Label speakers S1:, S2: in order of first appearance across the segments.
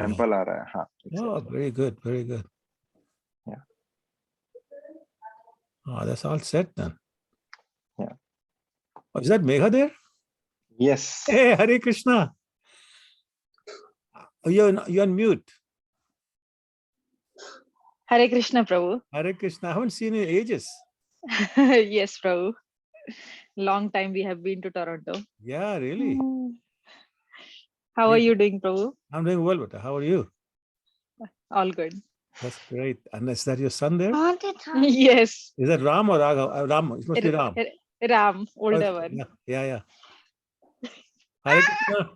S1: Temple आ रहा है, हाँ
S2: Oh,
S1: exactly.
S2: very good, very good.
S1: Yeah.
S2: Oh, that's all set then.
S1: Yeah.
S2: Oh, is that Megha there?
S1: Yes.
S2: Hey, Hare Krishna. Oh, you're on mute.
S3: Hare Krishna, Prabhu.
S2: Hare Krishna. I haven't seen you in ages.
S3: Yes, Prabhu. Long time we have been to Toronto.
S2: Yeah, really.
S3: How are you doing, Prabhu?
S2: I'm doing well, but how are you?
S3: All good.
S2: That's great. And is that your son there?
S3: Yes.
S2: Is that Ram or Raghav? Ram. It must be Ram.
S3: Ram,
S2: Oh,
S3: older one.
S2: yeah. Hare Krishna.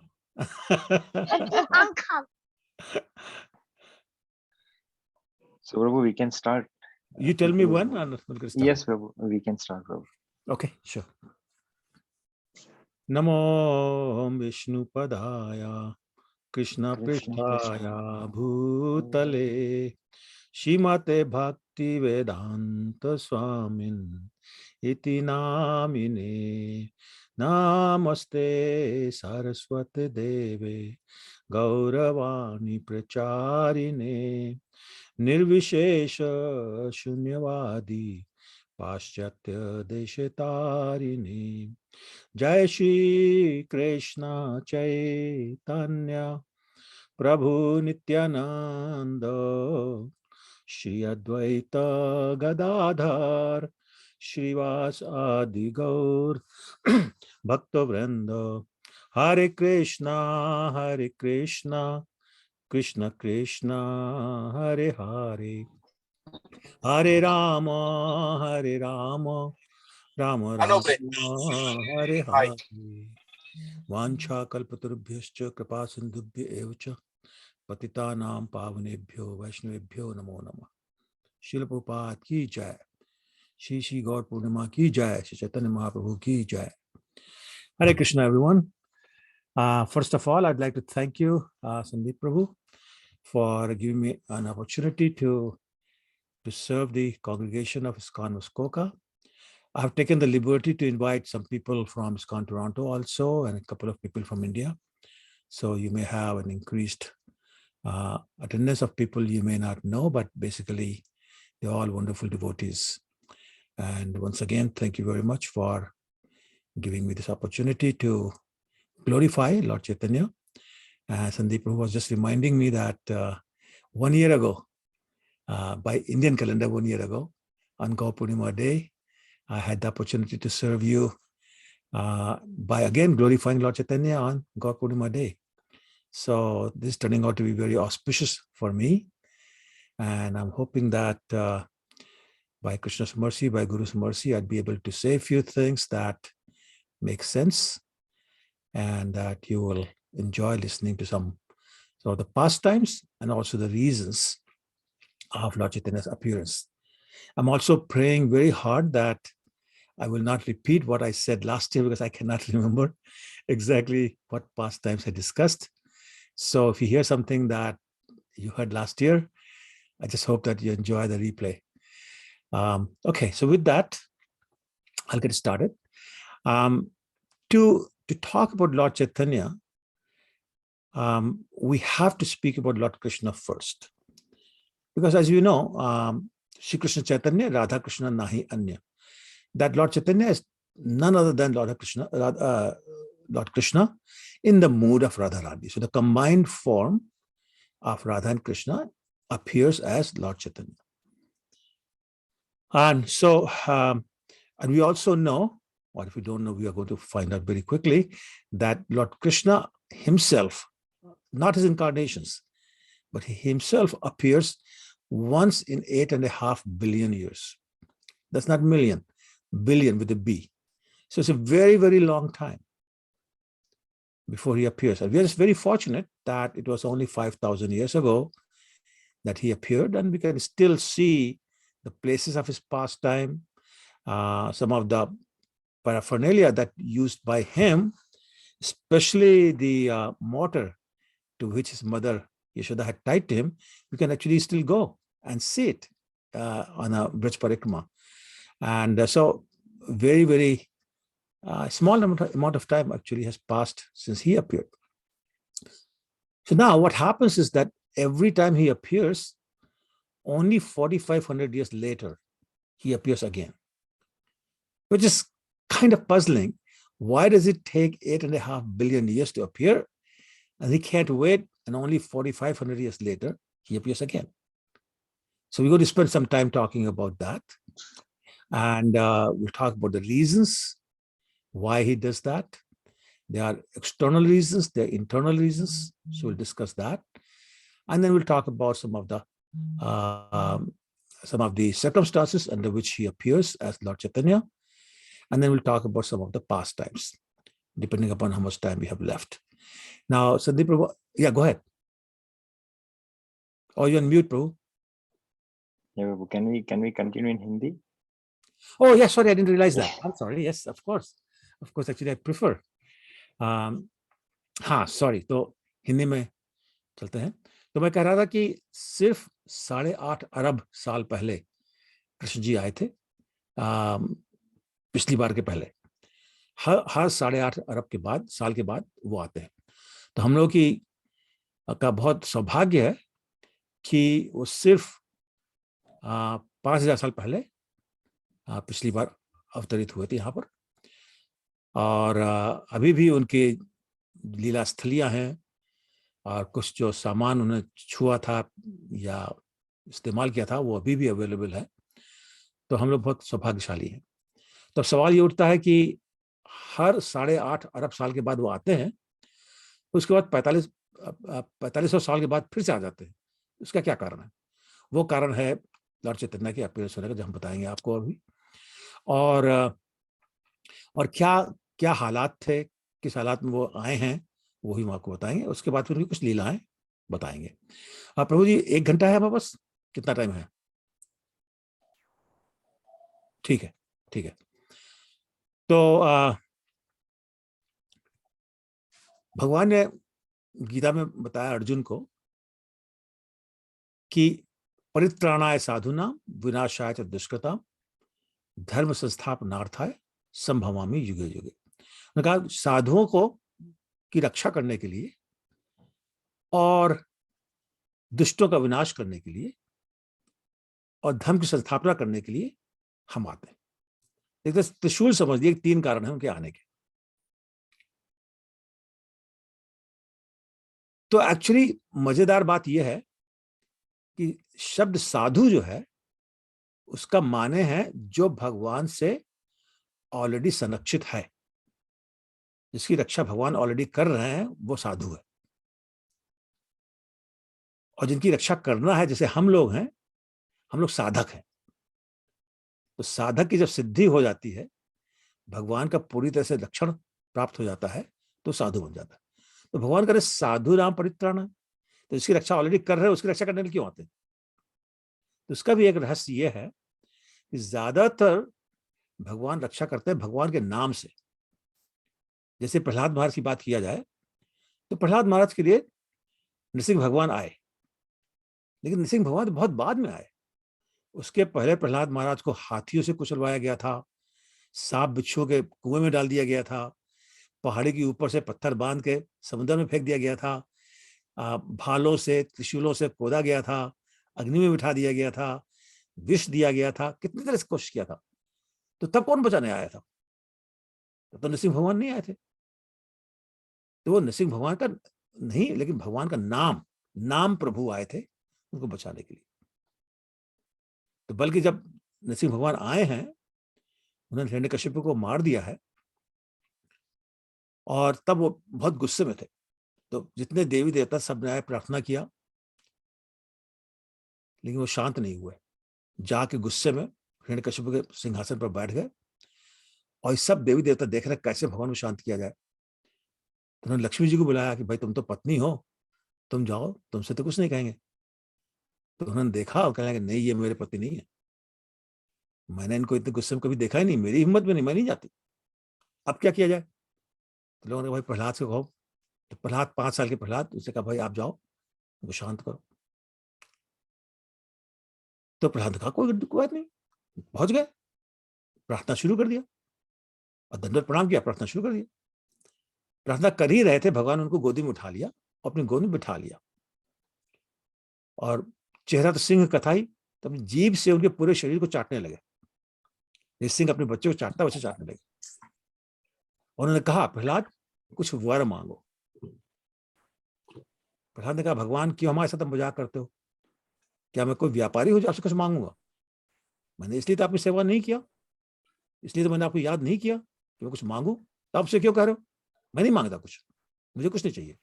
S1: So Prabhu, we can start.
S2: You tell me when and we'll get started.
S1: Yes, Prabhu, we can start, Prabhu.
S2: Okay, sure. Namo Vishnu Padaya Krishna Pristhaya Bhutale Shimate Bhakti Vedanta Swamin Iti Namine Namaste Saraswati Deve Gauravani Pracharine Nirvishesha Shunyavadi Paschatya Deshetarine Jai Shri Krishna Chaitanya Prabhu Nityananda Shri Advaita Gadadhar Shrivas Adi Gaur Bhakta Vrinda Hare Krishna Krishna Krishna Hare Hare Hare Rama Rama Rama Hare Hare Vancha kalpatarubhyascha kripa sindhubhya evacha patitanam pavanebhyo vaishnavebhyo namo namah. Srila Prabhupada ki jai. Shri Gaur Purnima ki jai. Shri Chaitanya Mahaprabhu ki jai. Hare Krishna, everyone. First of all, I'd like to thank you, Sandeep Prabhu, for giving me an opportunity to serve the congregation of ISKCON Muskoka. I have taken the liberty to invite some people from ISKCON Toronto also, and a couple of people from India. So you may have an increased attendance of people you may not know, but basically they're all wonderful devotees. And once again, thank you very much for giving me this opportunity to glorify Lord Chaitanya. Sandeep Prabhu was just reminding me that 1 year ago, by Indian calendar 1 year ago, on Gaur Purnima Day, I had the opportunity to serve you by again glorifying Lord Chaitanya on Gaur Purnima Day. So this is turning out to be very auspicious for me. And I'm hoping that by Krishna's mercy, by Guru's mercy, I'd be able to say a few things that make sense and that you will enjoy listening to some of the pastimes and also the reasons of Lord Chaitanya's appearance. I'm also praying very hard that I will not repeat what I said last year because I cannot remember exactly what pastimes I discussed. So if you hear something that you heard last year, I just hope that you enjoy the replay. Okay, so with that, I'll get started. To talk about Lord Chaitanya, we have to speak about Lord Krishna first. Because as you know, Shri Krishna Chaitanya, Radha Krishna Nahi Anya. That Lord Chaitanya is none other than Lord Krishna in the mood of Radharani. So the combined form of Radha and Krishna appears as Lord Chaitanya. And so, and we also know, or if we don't know, we are going to find out very quickly, that Lord Krishna himself, not his incarnations, but he himself appears once in 8.5 billion years. That's not million, billion with a B. So it's a very, very long time before he appears. And we are just very fortunate that it was only 5,000 years ago that he appeared, and we can still see the places of his pastime, some of the paraphernalia that used by him, especially the mortar to which his mother Yashoda had tied to him. We can actually still go and see it on a Braj Parikrama. And so very, very small amount of time actually has passed since he appeared. So now what happens is that every time he appears, only 4,500 years later, he appears again, which is kind of puzzling. Why does it take 8.5 billion years to appear? And he can't wait, and only 4,500 years later, he appears again. So we're going to spend some time talking about that. And we'll talk about the reasons why he does that. There are external reasons, there are internal reasons. So we'll discuss that. And then we'll talk about some of the circumstances under which he appears as Lord Chaitanya. And then we'll talk about some of the pastimes, depending upon how much time we have left. Now, Sandeep Prabhu, yeah, go ahead. Oh, you're on mute, Prabhu.
S1: Yeah, Prabhu, can we continue in Hindi?
S2: Oh, yeah, sorry, I didn't realize that. I'm sorry. Yes, of course. Of course, actually, I prefer. हाँ, sorry, तो हिंदी में चलते हैं. तो मैं कह रहा था कि सिर्फ 8.5 अरब साल पहले कृष्ण जी आए थे. पिछली बार के पहले हर 8.5 अरब के बाद साल के बाद वो आते हैं. तो हम लोग का बहुत सौभाग्य है कि वो सिर्फ 5,000 साल पहले पिछली बार अवतरित हुए थे यहाँ पर. और अभी भी उनके लीला स्थलियां हैं और कुछ जो सामान उन्हें छुआ था या इस्तेमाल किया था वो अभी भी अवेलेबल है. तो हम लोग बहुत सौभाग्यशाली हैं. तो सवाल ये उठता है कि हर 8.5 अरब साल के बाद वो आते हैं, उसके बाद 4500 साल के बाद फिर से आ जाते हैं. उसका क्या कारण है? वो कारण है लॉर्ड चैतन्य के अपीयरेंस होने का, जो हम बताएंगे आपको अभी. और क्या क्या हालात थे, किस हालात में वो आए हैं, वो ही हम आपको बताएंगे. उसके बाद फिर कुछ लीलाएं बताएंगे. प्रभु जी, 1 घंटा है हमारे पास? कितना टाइम है? ठीक है, ठीक है. तो भगवान ने गीता में बताया अर्जुन को कि परित्राणाय साधुना विनाशाय च दुष्कृता धर्म संस्थापनार्थाय संभवामि युगे युगे. उन्होंने कहा साधुओं को की रक्षा करने के लिए और दुष्टों का विनाश करने के लिए और धर्म की संस्थापना करने के लिए हम आते हैं. एक त्रिशूल समझ लिए 3 कारण है उनके आने के. तो एक्चुअली मजेदार बात यह है कि शब्द साधु जो है उसका माने है जो भगवान से ऑलरेडी संरक्षित है, जिसकी रक्षा भगवान ऑलरेडी कर रहे हैं, वो साधु है. और जिनकी रक्षा करना है, जैसे हम लोग हैं, हम लोग साधक हैं. तो साधक की जब सिद्धि हो जाती है, भगवान का पूरी तरह से लक्षण प्राप्त हो जाता है, तो साधु बन जाता है. तो भगवान करे साधु राम परित्राण है, तो जिसकी रक्षा ऑलरेडी कर रहे हैं उसकी रक्षा करने के लिए क्यों आते हैं? तो उसका भी एक रहस्य यह है कि ज्यादातर भगवान रक्षा करते हैं भगवान के नाम से. जैसे प्रहलाद महाराज की बात किया जाए तो प्रहलाद महाराज के लिए नृसिंह भगवान आए, लेकिन नृसिंह भगवान तो बहुत बाद में आए. उसके पहले प्रहलाद महाराज को हाथियों से कुचलवाया गया था, सांप बिच्छुओं के कुएं में डाल दिया गया था, पहाड़ी के ऊपर से पत्थर बांध के समुद्र में फेंक दिया गया था, भालों से त्रिशूलों से खोदा गया था, अग्नि में बिठा दिया गया था, विष दिया गया था, कितनी तरह से कोशिश किया था. तो तब कौन बचाने आया था? तब तो नृसिंह भगवान नहीं आए थे. तो वो नृसिंह भगवान का नहीं, लेकिन भगवान का नाम प्रभु आए थे उनको बचाने के लिए. तो बल्कि जब नृसिंह भगवान आए हैं, उन्होंने हिरण्यकशिपु को मार दिया है और तब वो बहुत गुस्से में थे. तो जितने देवी देवता सब ने आए, प्रार्थना किया, लेकिन वो शांत नहीं हुए. जाके गुस्से में हिरण्यकशिपु के सिंहासन पर बैठ गए और ये सब देवी देवता देख रहे कैसे भगवान को शांत किया जाए. तो उन्होंने लक्ष्मी जी को बुलाया कि भाई तुम तो पत्नी हो, तुम जाओ, तुमसे तो कुछ नहीं कहेंगे. तो उन्होंने देखा और कहने लगे नहीं, ये मेरे पति नहीं है, मैंने इनको इतने गुस्से में कभी देखा ही नहीं, मेरी हिम्मत में नहीं, मैं नहीं जाती. अब क्या किया जाए? तो लोगों ने भाई प्रहलाद से कहो. तो प्रहलाद, 5 साल के प्रहलाद, उसने कहा भाई आप जाओ, उनको शांत करो. तो प्रहलाद ने कहा कोई बात नहीं. पहुंच गए, प्रार्थना शुरू कर दिया और दंडवत प्रणाम किया, प्रार्थना शुरू कर दिया. प्रार्थना कर ही रहे थे, भगवान उनको गोदी में उठा लिया अपनी गोद में बिठा लिया और चेहरा तो सिंह का था ही, तो अपनी जीभ से उनके पूरे शरीर को चाटने लगे। ये सिंह अपने बच्चे को चाटता वैसे चाटने लगे। उन्होंने कहा, प्रहलाद कुछ वर मांगो। प्रहलाद ने कहा, भगवान क्यों हमारे साथ मजाक करते हो? क्या मैं कोई व्यापारी हूं जो आपसे कुछ मांगूंगा? मैंने इसलिए तो आपकी सेवा नहीं किया, इसलिए तो मैंने आपको याद नहीं किया कि मैं कुछ मांगू। तो आपसे क्यों कह रहे हो? मैं नहीं मांगता कुछ, मुझे कुछ नहीं चाहिए।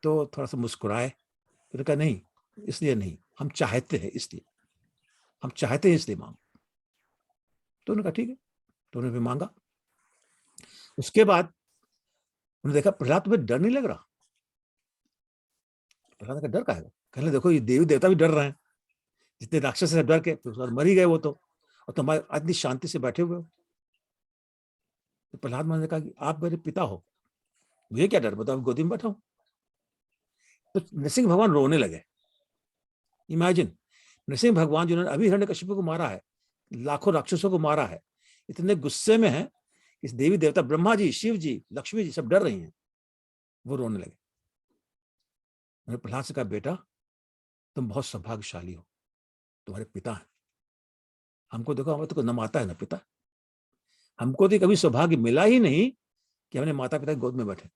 S2: तो थोड़ा सा मुस्कुराए, फिर कहा, नहीं इसलिए नहीं, हम चाहते हैं इसलिए, हम चाहते हैं इसलिए मांगो। तो उन्होंने कहा ठीक है, तो उन्होंने भी मांगा। उसके बाद उन्होंने देखा, प्रहलाद तुम्हें डर नहीं लग रहा? प्रहलाद का डर का है? कहने देखो ये देवी देवता भी डर रहे हैं, जितने राक्षस से डर के फिर मर ही गए वो तो, और तुम इतनी शांति से बैठे हुए हो। तो प्रहलाद महाराज ने कहा कि आप मेरे पिता हो, मुझे क्या डर, बताओ गोदी में बैठा हूं। तो नरसिंह भगवान रोने लगे। इमेजिन, नरसिंह भगवान जिन्होंने अभी हिरण्यकशिपु को मारा है, लाखों राक्षसों को मारा है, इतने गुस्से में है, इस देवी देवता ब्रह्मा जी, शिव जी, लक्ष्मी जी सब डर रही हैं, वो रोने लगे। मैंने प्रहलाद से कहा, बेटा तुम बहुत सौभाग्यशाली हो, तुम्हारे पिता हैं। हमको देखो, हमें तो न माता है न पिता, हमको तो कभी सौभाग्य मिला ही नहीं कि हमने माता पिता की गोद में बैठे।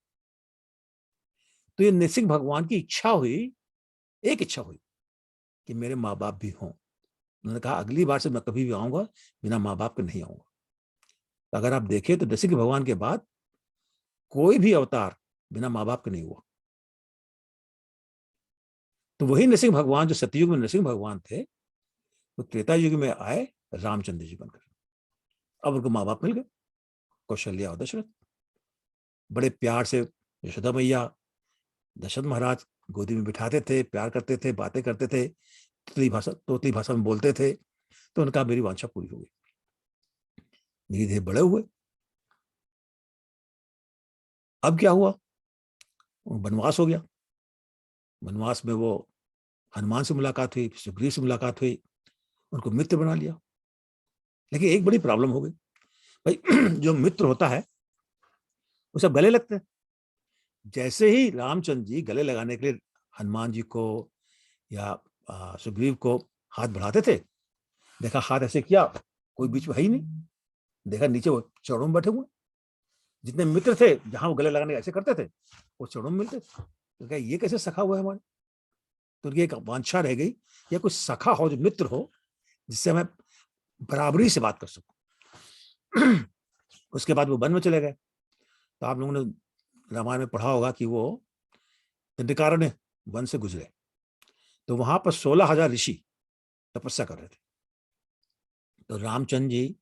S2: तो ये नरसिंह भगवान की इच्छा हुई, एक इच्छा हुई कि मेरे माँ बाप भी हों। उन्होंने कहा, अगली बार से मैं कभी भी आऊंगा बिना माँ बाप के नहीं आऊंगा। तो अगर आप देखें तो नरसिंह भगवान के बाद कोई भी अवतार बिना माँ बाप के नहीं हुआ। तो वही नरसिंह भगवान जो सतयुग में नरसिंह भगवान थे, वो त्रेता युग में आए रामचंद्र जी बनकर। अब उनको माँ बाप मिल गए, कौशल्या और दशरथ। बड़े प्यार से यशोदा मैया, दशरथ महाराज गोदी में बिठाते थे, प्यार करते थे, बातें करते थे, तोतली भाषा में बोलते थे। तो उनका मेरी वांछा पूरी हो गई। धीरे धीरे बड़े हुए। अब क्या हुआ, वनवास हो गया। वनवास में वो हनुमान से मुलाकात हुई, सुग्रीव से मुलाकात हुई, उनको मित्र बना लिया। लेकिन एक बड़ी प्रॉब्लम हो गई भाई, जो मित्र होता है वो सब गले लगते हैं। जैसे ही रामचंद्र जी गले लगाने के लिए हनुमान जी को या सुग्रीव को हाथ बढ़ाते थे, देखा हाथ ऐसे किया, कोई बीच में है ही नहीं। देखा नीचे वो चरणों में बैठे हुए। जितने मित्र थे, जहां वो गले लगाने ऐसे करते थे, वो चरणों में मिलते थे। तो क्या ये कैसे सखा हुआ है हमारे? तो उनकी एक वांछा रह गई, या कुछ सखा हो, जो मित्र हो, जिससे मैं बराबरी से बात कर सकूं। उसके बाद वो वन में चले गए। तो आप लोगों ने रामायण में पढ़ा होगा कि वो दंडकारण्य वन से गुजरे, तो वहां पर 16,000 ऋषि तपस्या कर रहे थे। तो रामचंद्र जी,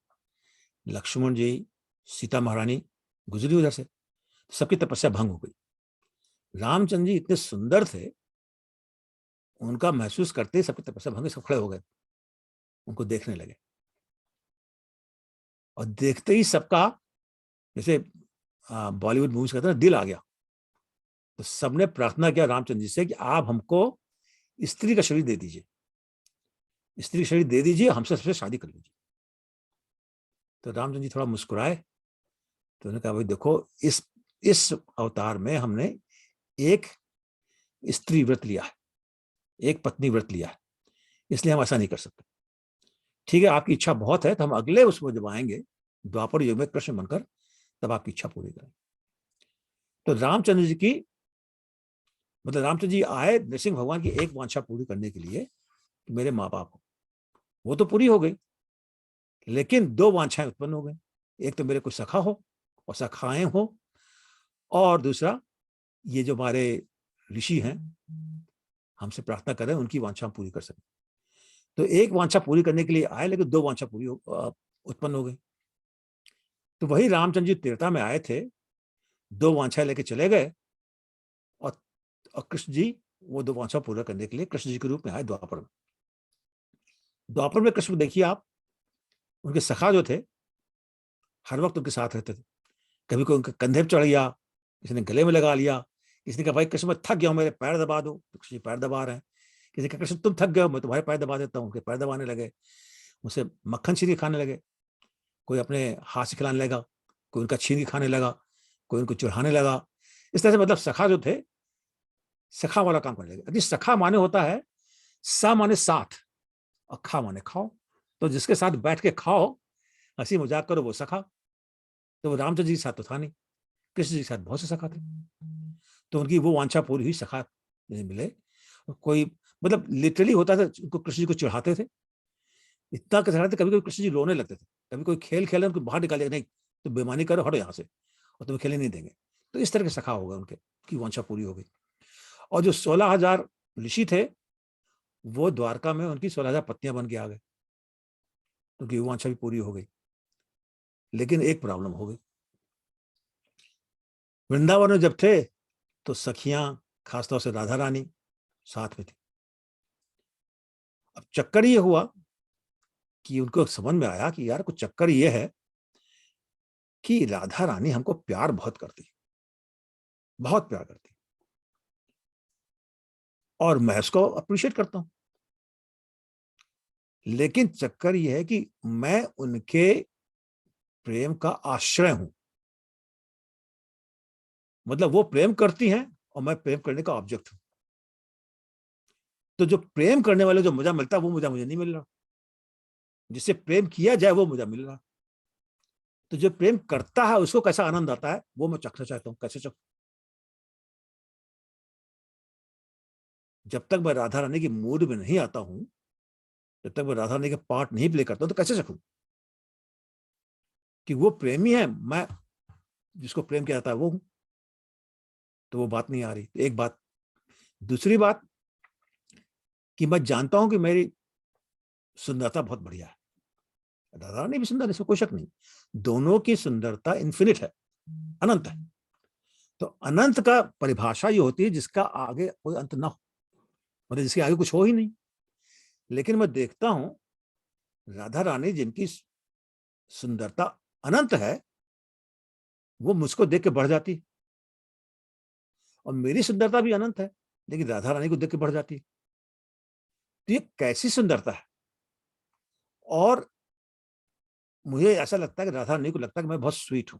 S2: लक्ष्मण जी, सीता महारानी गुजरी उधर से, सबकी तपस्या भंग हो गई। रामचंद्र जी इतने सुंदर थे, उनका महसूस करते ही सबकी तपस्या भंग, सब खड़े हो गए, उनको देखने लगे। और देखते ही सबका, जैसे बॉलीवुड मूवीज कहते हैं, दिल आ गया। तो सबने प्रार्थना किया रामचंद्र जी से कि आप हमको स्त्री का शरीर दे दीजिए, स्त्री का शरीर दे दीजिए, हमसे सबसे शादी कर लीजिए। तो रामचंद्र जी थोड़ा मुस्कुराए, तो उन्होंने कहा, भाई देखो, इस अवतार में हमने एक स्त्री व्रत लिया है, एक पत्नी व्रत लिया है, इसलिए हम ऐसा नहीं कर सकते। ठीक है, आपकी इच्छा बहुत है, तो हम अगले उसमें जब आएंगे द्वापर युग में कृष्ण बनकर, तब आपकी इच्छा पूरी करें। तो रामचंद्र जी की, मतलब रामचंद्र जी आए नरसिंह भगवान की एक वांछा पूरी करने के लिए कि मेरे माँ बाप हो, वो तो पूरी हो गई, लेकिन दो वांछाएं उत्पन्न हो गई। एक तो मेरे को सखा हो और सखाएं हो, और दूसरा ये जो हमारे ऋषि हैं हमसे प्रार्थना कर रहे हैं, उनकी वांछा पूरी कर सकें। तो एक वांछा पूरी करने के लिए आए, लेकिन दो वांछा पूरी उत्पन्न हो गई। तो वही रामचंद्र जी त्रेता में आए थे, दो वांछाएं लेके चले गए, और कृष्ण जी वो दो वांछा पूरा करने के लिए कृष्ण जी के रूप में आए द्वापर में। द्वापर में कृष्ण देखिए आप, उनके सखा जो थे हर वक्त उनके साथ रहते थे। कभी कोई उनके कंधे पर चढ़ गया, किसी ने गले में लगा लिया, किसी ने कहा, भाई कृष्ण मैं थक गया हूं, मेरे पैर दबा दो, तो कृष्ण जी पैर दबा रहे हैं। किसी ने कहा, कृष्ण तुम थक गए हो, मैं तुम्हारे पैर दबा देता हूँ, उनके पैर दबाने लगे, उनसे मक्खन छीन के खाने लगे, कोई अपने हाथ से खिलाने लगा, कोई उनका छीन के खाने लगा, कोई उनको चढ़ाने लगा। इस तरह से मतलब सखा जो थे सखा वाला काम कर लेगा। यदि सखा माने होता है सा माने साथ और खा माने खाओ, तो जिसके साथ बैठ के खाओ, हंसी मजाक करो, वो सखा। तो वो रामचंद्र जी के साथ तो था नहीं, कृष्ण जी के साथ बहुत से सखा थे, तो उनकी वो वांछा पूरी हुई, सखा मिले। कोई मतलब लिटरली होता था, उनको कृष्ण जी को चिढ़ाते थे, इतना चढ़ाते, कभी कभी कृष्ण जी रोने लगते थे, कभी कोई खेल खेले उनको बाहर निकाले, नहीं तो बेईमानी करो, हटो यहाँ से, और तुम्हें खेलने नहीं देंगे। तो इस तरह के सखा हो गए, उनके की वांछा पूरी हो गई। और जो 16,000 ऋषि थे, वो द्वारका में उनकी 16,000 पत्नियां बन के आ गए, उनकी वांछा भी पूरी हो गई। लेकिन एक प्रॉब्लम हो गई, वृंदावन में जब थे तो सखियां, खासतौर से राधा रानी साथ में थी। अब चक्कर ये हुआ कि उनको समझ में आया कि यार कुछ चक्कर ये है कि राधा रानी हमको प्यार बहुत करती, बहुत प्यार करती, और मैं उसको अप्रिशिएट करता हूं, लेकिन चक्कर ये है कि मैं उनके प्रेम का आश्रय हूं। मतलब वो प्रेम करती हैं और मैं प्रेम करने का ऑब्जेक्ट हूं। तो जो प्रेम करने वाले जो मजा मिलता है वो मजा मुझे नहीं मिल रहा, जिससे प्रेम किया जाए वो मजा मिल रहा। तो जो प्रेम करता है उसको कैसा आनंद आता है वो मैं चखना चाहता हूं, कैसे चखूं? जब तक मैं राधा रानी की मूड में नहीं आता हूं, जब तक मैं राधा रानी के पार्ट नहीं प्ले करता हूं, तो कैसे चखूं कि वो प्रेमी है, मैं जिसको प्रेम किया जाता है वो हूं? तो वो बात नहीं आ रही, एक बात। दूसरी बात कि मैं जानता हूं कि मेरी सुंदरता बहुत बढ़िया है, राधा रानी भी सुंदर है, इसमें कोई शक नहीं, दोनों की सुंदरता इन्फिनिट है, अनंत है। तो अनंत का परिभाषा ये होती है जिसका आगे कोई अंत ना हो, मतलब जिसके आगे कुछ हो ही नहीं। लेकिन मैं देखता हूं राधा रानी जिनकी सुंदरता अनंत है, वो मुझको देख के बढ़ जाती, और मेरी सुंदरता भी अनंत है लेकिन राधा रानी को देख के बढ़ जाती। तो ये कैसी सुंदरता है? और मुझे ऐसा लगता है कि राधा रानी को लगता है कि मैं बहुत स्वीट हूं,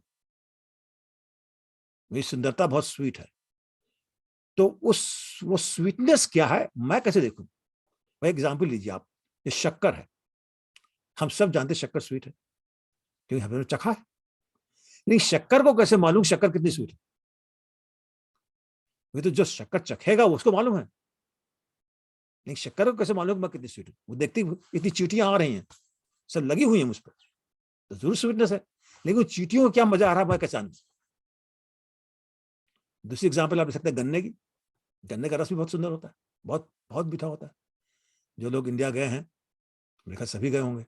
S2: मेरी सुंदरता बहुत स्वीट है। तो वो स्वीटनेस क्या है मैं कैसे देखूं? भाई एग्जाम्पल लीजिए आप, ये शक्कर है, हम सब जानते हैं शक्कर स्वीट है क्योंकि हमने चखा है, नहीं शक्कर को कैसे मालूम शक्कर कितनी स्वीट है? तो जो शक्कर चखेगा उसको मालूम है, नहीं शक्कर को कैसे मालूम मैं कितनी स्वीट हूँ? वो देखती इतनी चीटियां आ रही हैं, सब लगी हुई है मुझ पर, तो जरूर स्वीटनेस है, लेकिन चीटियों को क्या मजा आ रहा है मैं कैसे जानूं? दूसरी एग्जाम्पल आप ले सकते हैं गन्ने की, गन्ने का रस भी बहुत सुंदर होता है, बहुत बहुत मीठा होता है। जो लोग इंडिया गए हैं, मेरे ख्याल सभी गए होंगे,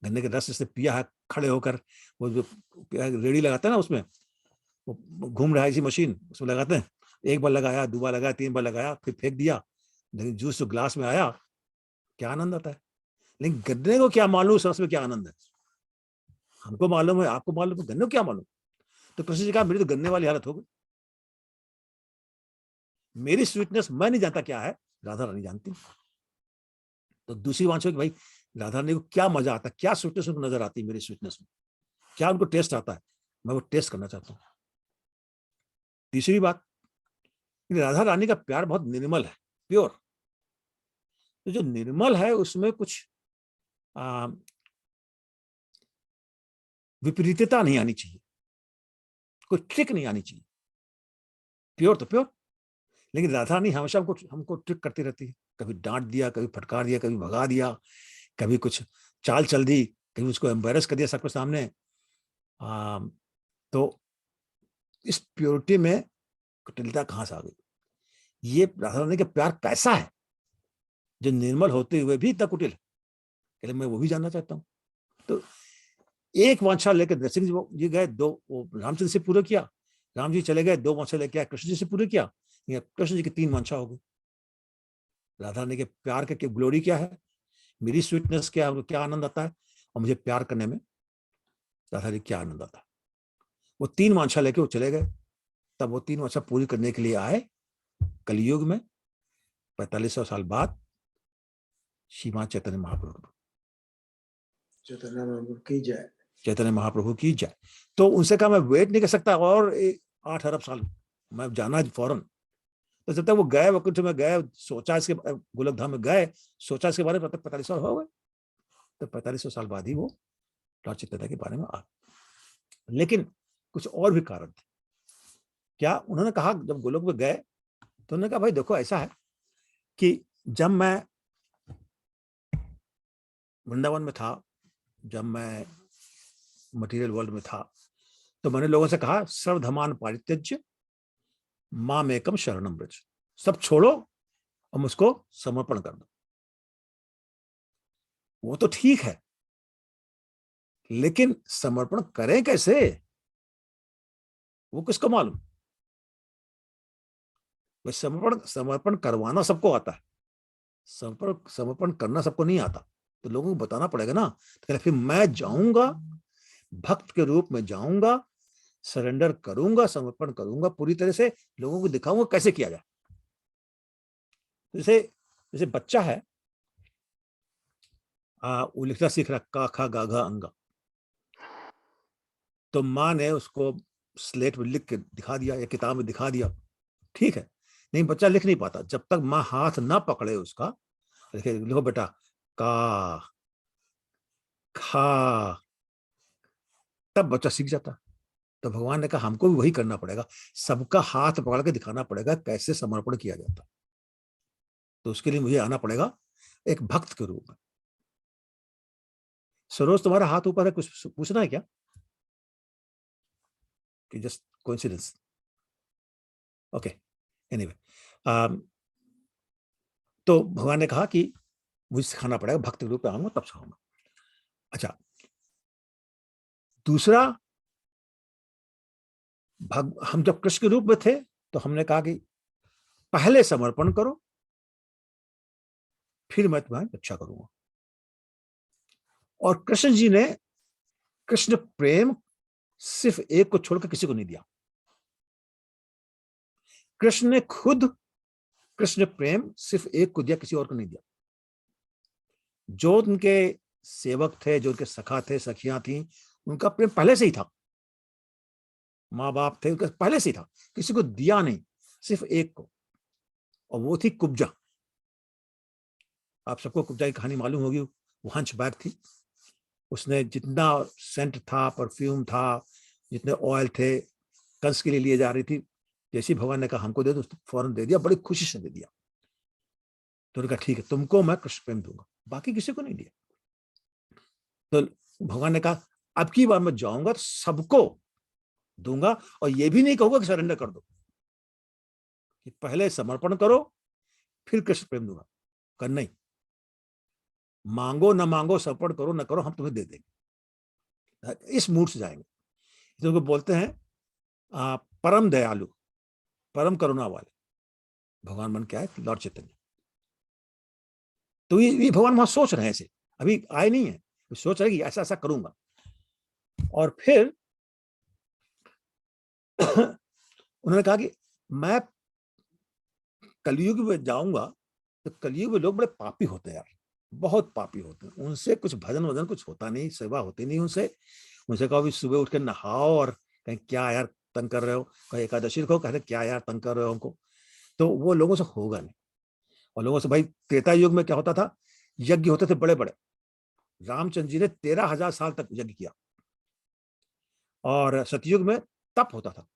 S2: गन्ने के रस से पिया है खड़े होकर, वो जो रेडी लगाता है ना, उसमें वो घूम रहा है इसी मशीन, उसमें लगाते हैं, एक बार लगाया, 2 बार लगाया, 3 बार लगाया, फिर फेंक दिया, लेकिन जूस जो ग्लास में आया, क्या आनंद आता है। लेकिन गन्ने को क्या मालूम उस रस में क्या आनंद है? हमको मालूम है, आपको मालूम है, गन्ने को क्या मालूम? तो कृष्ण जी कहा मेरी तो गन्ने वाली हालत हो गई, मेरी स्वीटनेस मैं नहीं जानता क्या है, राधा रानी जानती। तो दूसरी बात है कि भाई राधा रानी को क्या मजा आता है, क्या स्वीटनेस उनको नजर आती है मेरी स्वीटनेस में, क्या उनको टेस्ट आता है, मैं वो टेस्ट करना चाहता हूँ। तीसरी बात, राधा रानी का प्यार बहुत निर्मल है, प्योर। तो जो निर्मल है उसमें कुछ विपरीतता नहीं आनी चाहिए, कोई ट्रिक नहीं आनी चाहिए, प्योर तो प्योर। लेकिन राधा रानी हमेशा हमको ट्रिक करती रहती है, कभी डांट दिया, कभी फटकार दिया, कभी भगा दिया, कभी कुछ चाल चल दी, कभी उसको एम्बेरस कर दिया सबके सामने। तो इस प्योरिटी में कुटिलता कहां से आ गई? ये राधा रानी का प्यार कैसा है जो निर्मल होते हुए भी इतना कुटिल है? मैं वो भी जानना चाहता हूँ। तो एक वांछा लेकर नरसिंह जी गए, 2 रामचंद्र से पूरा किया, राम जी चले गए, 2 वांछा लेके आए, कृष्ण जी से पूरे किया, कृष्ण जी की 3 वांछा हो गई। राधा रानी के प्यार के ग्लोरी क्या है, मेरी स्वीटनेस क्या है, क्या आनंद आता है, और मुझे प्यार करने में राधा रानी क्या आनंद आता है। वो 3 वांछा लेके वो चले गए, तब वो 3 वांछा पूरी करने के लिए आए कलयुग में 4500 साल बाद श्रीमान चैतन्य महाप्रभु।
S4: चैतन्य महाप्रभु की जय,
S2: चैतन्य महाप्रभु की जय। तो उनसे कहा मैं वेट नहीं कर सकता और 8 अरब साल, मैं जाना फौरन। तो जब तक वो गए वकुंठ में गए, सोचा इसके गोलक धाम में गए, सोचा इसके बारे में, तब तक 45 साल हो गए। तो 4500 साल बाद ही वो लॉर्ड चैतन्य के बारे में आ। लेकिन कुछ और भी कारण थे। क्या उन्होंने कहा, जब गोलोक में गए तो उन्होंने कहा भाई देखो ऐसा है कि जब मैं वृंदावन में था, जब मैं मटेरियल वर्ल्ड में था, तो मैंने लोगों से कहा सर्वधमान परित्यज्य माम एकम शरणम व्रज, सब छोड़ो और मुझको समर्पण कर दो। वो तो ठीक है, लेकिन समर्पण करें कैसे, वो किसको मालूम। भाई समर्पण करवाना सबको आता है, समर्पण करना सबको नहीं आता, तो लोगों को बताना पड़ेगा ना। तो फिर मैं जाऊंगा, भक्त के रूप में जाऊंगा, सरेंडर करूंगा, समर्पण करूंगा पूरी तरह से, लोगों को दिखाऊंगा कैसे किया जाए। जैसे बच्चा है, वो लिखना सीख रहा, का खा गा घा अंगा, तो माँ ने उसको स्लेट में लिख के दिखा दिया या किताब में दिखा दिया, ठीक है। नहीं, बच्चा लिख नहीं पाता जब तक माँ हाथ ना पकड़े उसका, लिखो बेटा का खा, तब बच्चा सीख जाता। तो भगवान ने कहा हमको भी वही करना पड़ेगा, सबका हाथ पकड़ के दिखाना पड़ेगा कैसे समर्पण किया जाता। तो उसके लिए मुझे आना पड़ेगा एक भक्त के रूप में। सरोज तुम्हारा हाथ ऊपर है, कुछ पूछना है क्या कि जस्ट कोइंसिडेंस? ओके, एनीवे, तो भगवान ने कहा कि मुझे सिखाना पड़ेगा, भक्त के रूप में आऊंगा तब सिखाऊंगा। अच्छा, दूसरा, हम जब कृष्ण के रूप में थे तो हमने कहा कि पहले समर्पण करो, फिर मैं तुम्हारी रक्षा करूंगा। और कृष्ण जी ने कृष्ण प्रेम सिर्फ एक को छोड़कर किसी को नहीं दिया। कृष्ण ने खुद कृष्ण प्रेम सिर्फ एक को दिया, किसी और को नहीं दिया। जो उनके सेवक थे, जो उनके सखा थे, सखियां थी, उनका प्रेम पहले से ही था, माँ बाप थे उनका पहले से ही था, किसी को दिया नहीं, सिर्फ एक को, और वो थी कुब्जा। आप सबको कुब्जा की कहानी मालूम होगी, वो हंचबैक थी। उसने जितना सेंट था, परफ्यूम था, जितने ऑयल थे, कंस के लिए लिए जा रही थी, जैसे भगवान ने कहा हमको दे दो, फौरन दे दिया, बड़ी खुशी से दे दिया। तो उन्होंने कहा ठीक है, तुमको मैं कृष्ण प्रेम दूंगा, बाकी किसी को नहीं दिया। तो भगवान ने कहा अब की बार मैं जाऊंगा तो सबको दूंगा, और ये भी नहीं कहूंगा कि सरेंडर कर दो, कि पहले समर्पण करो फिर कृष्ण प्रेम दूंगा। कर नहीं, मांगो ना मांगो, समर्पण करो ना करो, हम तुम्हें दे देंगे। इस मूड से जाएंगे। तो बोलते हैं परम दयालु, परम करुणा वाले भगवान मन क्या है, लॉर्ड चैतन्य। तो ये भगवान वहां सोच रहे हैं, ऐसे अभी आए नहीं है, सोच रहे कि ऐसा ऐसा करूंगा। और फिर उन्होंने कहा कि मैं कलयुग में जाऊंगा, तो कलयुग में लोग बड़े पापी होते हैं यार, बहुत पापी होते हैं, उनसे कुछ भजन वजन कुछ होता नहीं, सेवा होती नहीं उनसे। कहो भी सुबह उठ के नहाओ, और कहीं क्या यार तंग कर रहे हो, कहीं एकादशी रखो, कहते क्या यार तंग कर रहे हो हमको, तो वो लोगों से होगा नहीं। और लोगों से, भाई त्रेता युग में क्या होता था, यज्ञ होते थे बड़े बड़े, रामचंद्र जी ने 13,000 साल तक यज्ञ किया। और सतयुग में तप होता था,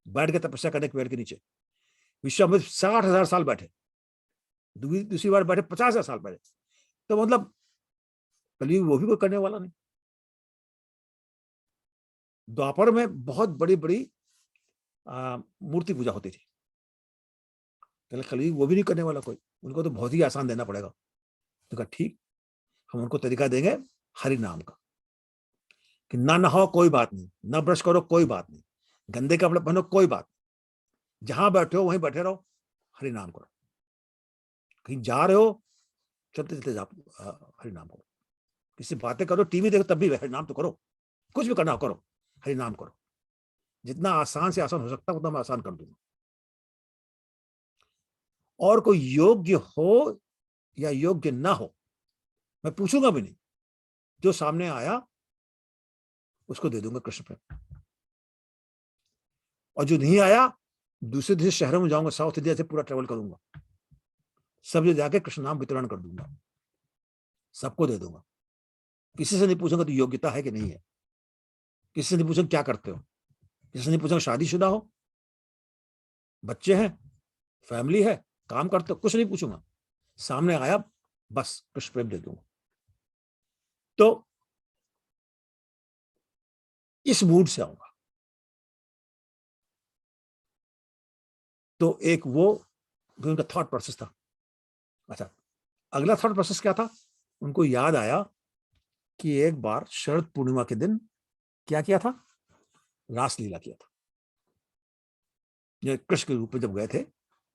S2: बैठ के तपस्या करने के पेड़ के नीचे, विश्वामित्र 60,000 साल बैठे, दूसरी बार बैठे 50,000 साल बैठे। तो मतलब कलयुग वो भी कोई करने वाला नहीं। द्वापर में बहुत बड़ी बड़ी मूर्ति पूजा होती थी, कलयुग वो भी नहीं करने वाला कोई, उनको तो बहुत ही आसान देना पड़ेगा। तो कहा ठीक, हम उनको तरीका देंगे हरि नाम का, कि ना नहाओ कोई बात नहीं, ना ब्रश करो कोई बात नहीं, गंदे कपड़े पहनो कोई बात नहीं, जहां बैठे हो वहीं बैठे रहो, हरि नाम करो, कहीं जा रहे हो चलते चलते जा हरि नाम करो, किसी बातें करो, टीवी देखो तब भी हरि नाम तो करो, कुछ भी करना हो करो, हरि नाम करो। जितना आसान से आसान हो सकता है उतना मैं आसान कर दूंगा। और कोई योग्य हो या योग्य ना हो मैं पूछूंगा भी नहीं, जो सामने आया उसको दे दूंगा कृष्ण प्रेम, और जो नहीं आया दूसरे दूसरे शहरों में जाऊंगा, साउथ इंडिया से पूरा ट्रेवल करूंगा, सब जगह जाके कृष्ण नाम वितरण कर दूंगा, सबको दे दूंगा। किसी से नहीं पूछूंगा तो योग्यता है कि नहीं है, किसी से नहीं पूछूंगा क्या करते हो, किसी से नहीं पूछूंगा शादीशुदा हो, बच्चे हैं, फैमिली है, काम करते हो, कुछ नहीं पूछूंगा। सामने आया बस कृष्ण प्रेम दे दूंगा। तो इस मूड से आऊंगा। तो एक वो उनका थॉट प्रोसेस था। अच्छा, अगला थॉट प्रोसेस क्या था? उनको याद आया कि एक बार शरद पूर्णिमा के दिन क्या किया था? रासलीला किया था। ये कृष्ण के रूप में जब गए थे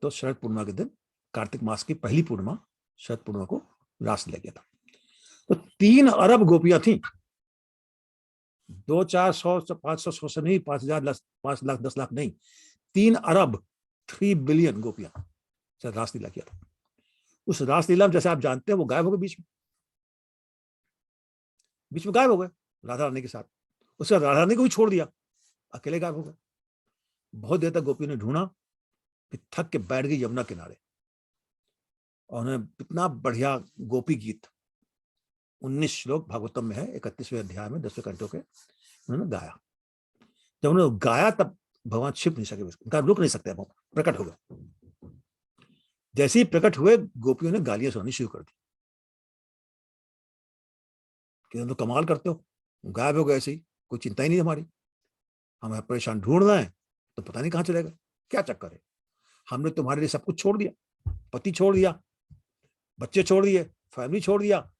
S2: तो शरद पूर्णिमा के दिन, कार्तिक मास की पहली पूर्णिमा, शरद पूर्णिमा को रासलीला किया था। तो 3 अरब गोपियां थी, 2, 4, 100, 500, 100 से नहीं, 5,000, 5 लाख, 10 लाख नहीं, 3 अरब, 3 बिलियन गोपियां रासलीला किया था। उस रासलीला में जैसे आप जानते हैं वो गायब हो गए, बीच में गायब हो गए राधा रानी के साथ। उसके बाद राधा रानी को भी छोड़ दिया, अकेले गायब हो गए। बहुत देर तक गोपियों ने ढूंढा, फिर थक के बैठ गई यमुना किनारे, और उन्होंने इतना बढ़िया गोपी गीत, 19 श्लोक भागवतम में है, 31वें अध्याय में 10वें कंटों के, उन्होंने गाया। जब उन्होंने गाया तब भगवान छिप नहीं सके, उनका रुक नहीं सकते, प्रकट हो गए। जैसे ही प्रकट हुए गोपियों ने गालियां सुनानी शुरू कर दी कि तुम तो कमाल करते हो, गायब हो गए ऐसे ही, कोई चिंता ही नहीं हमारी, हमें परेशान ढूंढ रहे हैं तो पता नहीं कहां चले गए, क्या चक्कर है, हमने तुम्हारे लिए सब कुछ छोड़ दिया, पति छोड़ दिया, बच्चे छोड़ दिए, फैमिली छोड़ दिया,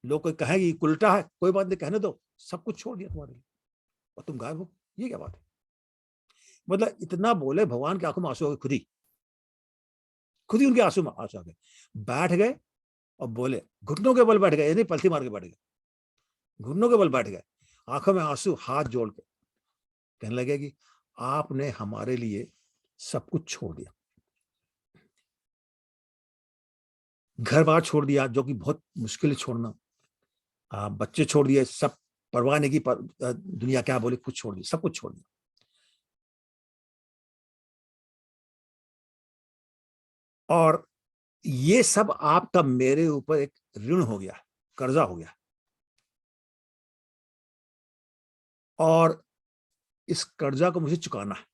S2: लोग कोई कहेंगे उल्टा है, कोई बात नहीं, कहने दो, सब कुछ छोड़ दिया तुम्हारे लिए और तुम गायब हो, ये क्या बात है? मतलब इतना बोले, भगवान की आंखों में आंसू हो गए, खुद ही उनके आंसू में आंसू आ गए, बैठ गए और बोले, घुटनों के बल बैठ गए, नहीं पलथी मार के बैठ गए, घुटनों के बल बैठ गए, आंखों में आंसू, हाथ जोड़ के कहने लगे कि आपने हमारे लिए सब कुछ छोड़ दिया, घर बार छोड़ दिया, जो कि बहुत मुश्किल है छोड़ना, बच्चे छोड़ दिए, सब परवाह नहीं की, दुनिया क्या बोले, कुछ छोड़ दिया, सब कुछ छोड़ दिया। और ये सब आपका मेरे ऊपर एक ऋण हो गया, कर्जा हो गया, और इस कर्जा को मुझे चुकाना है।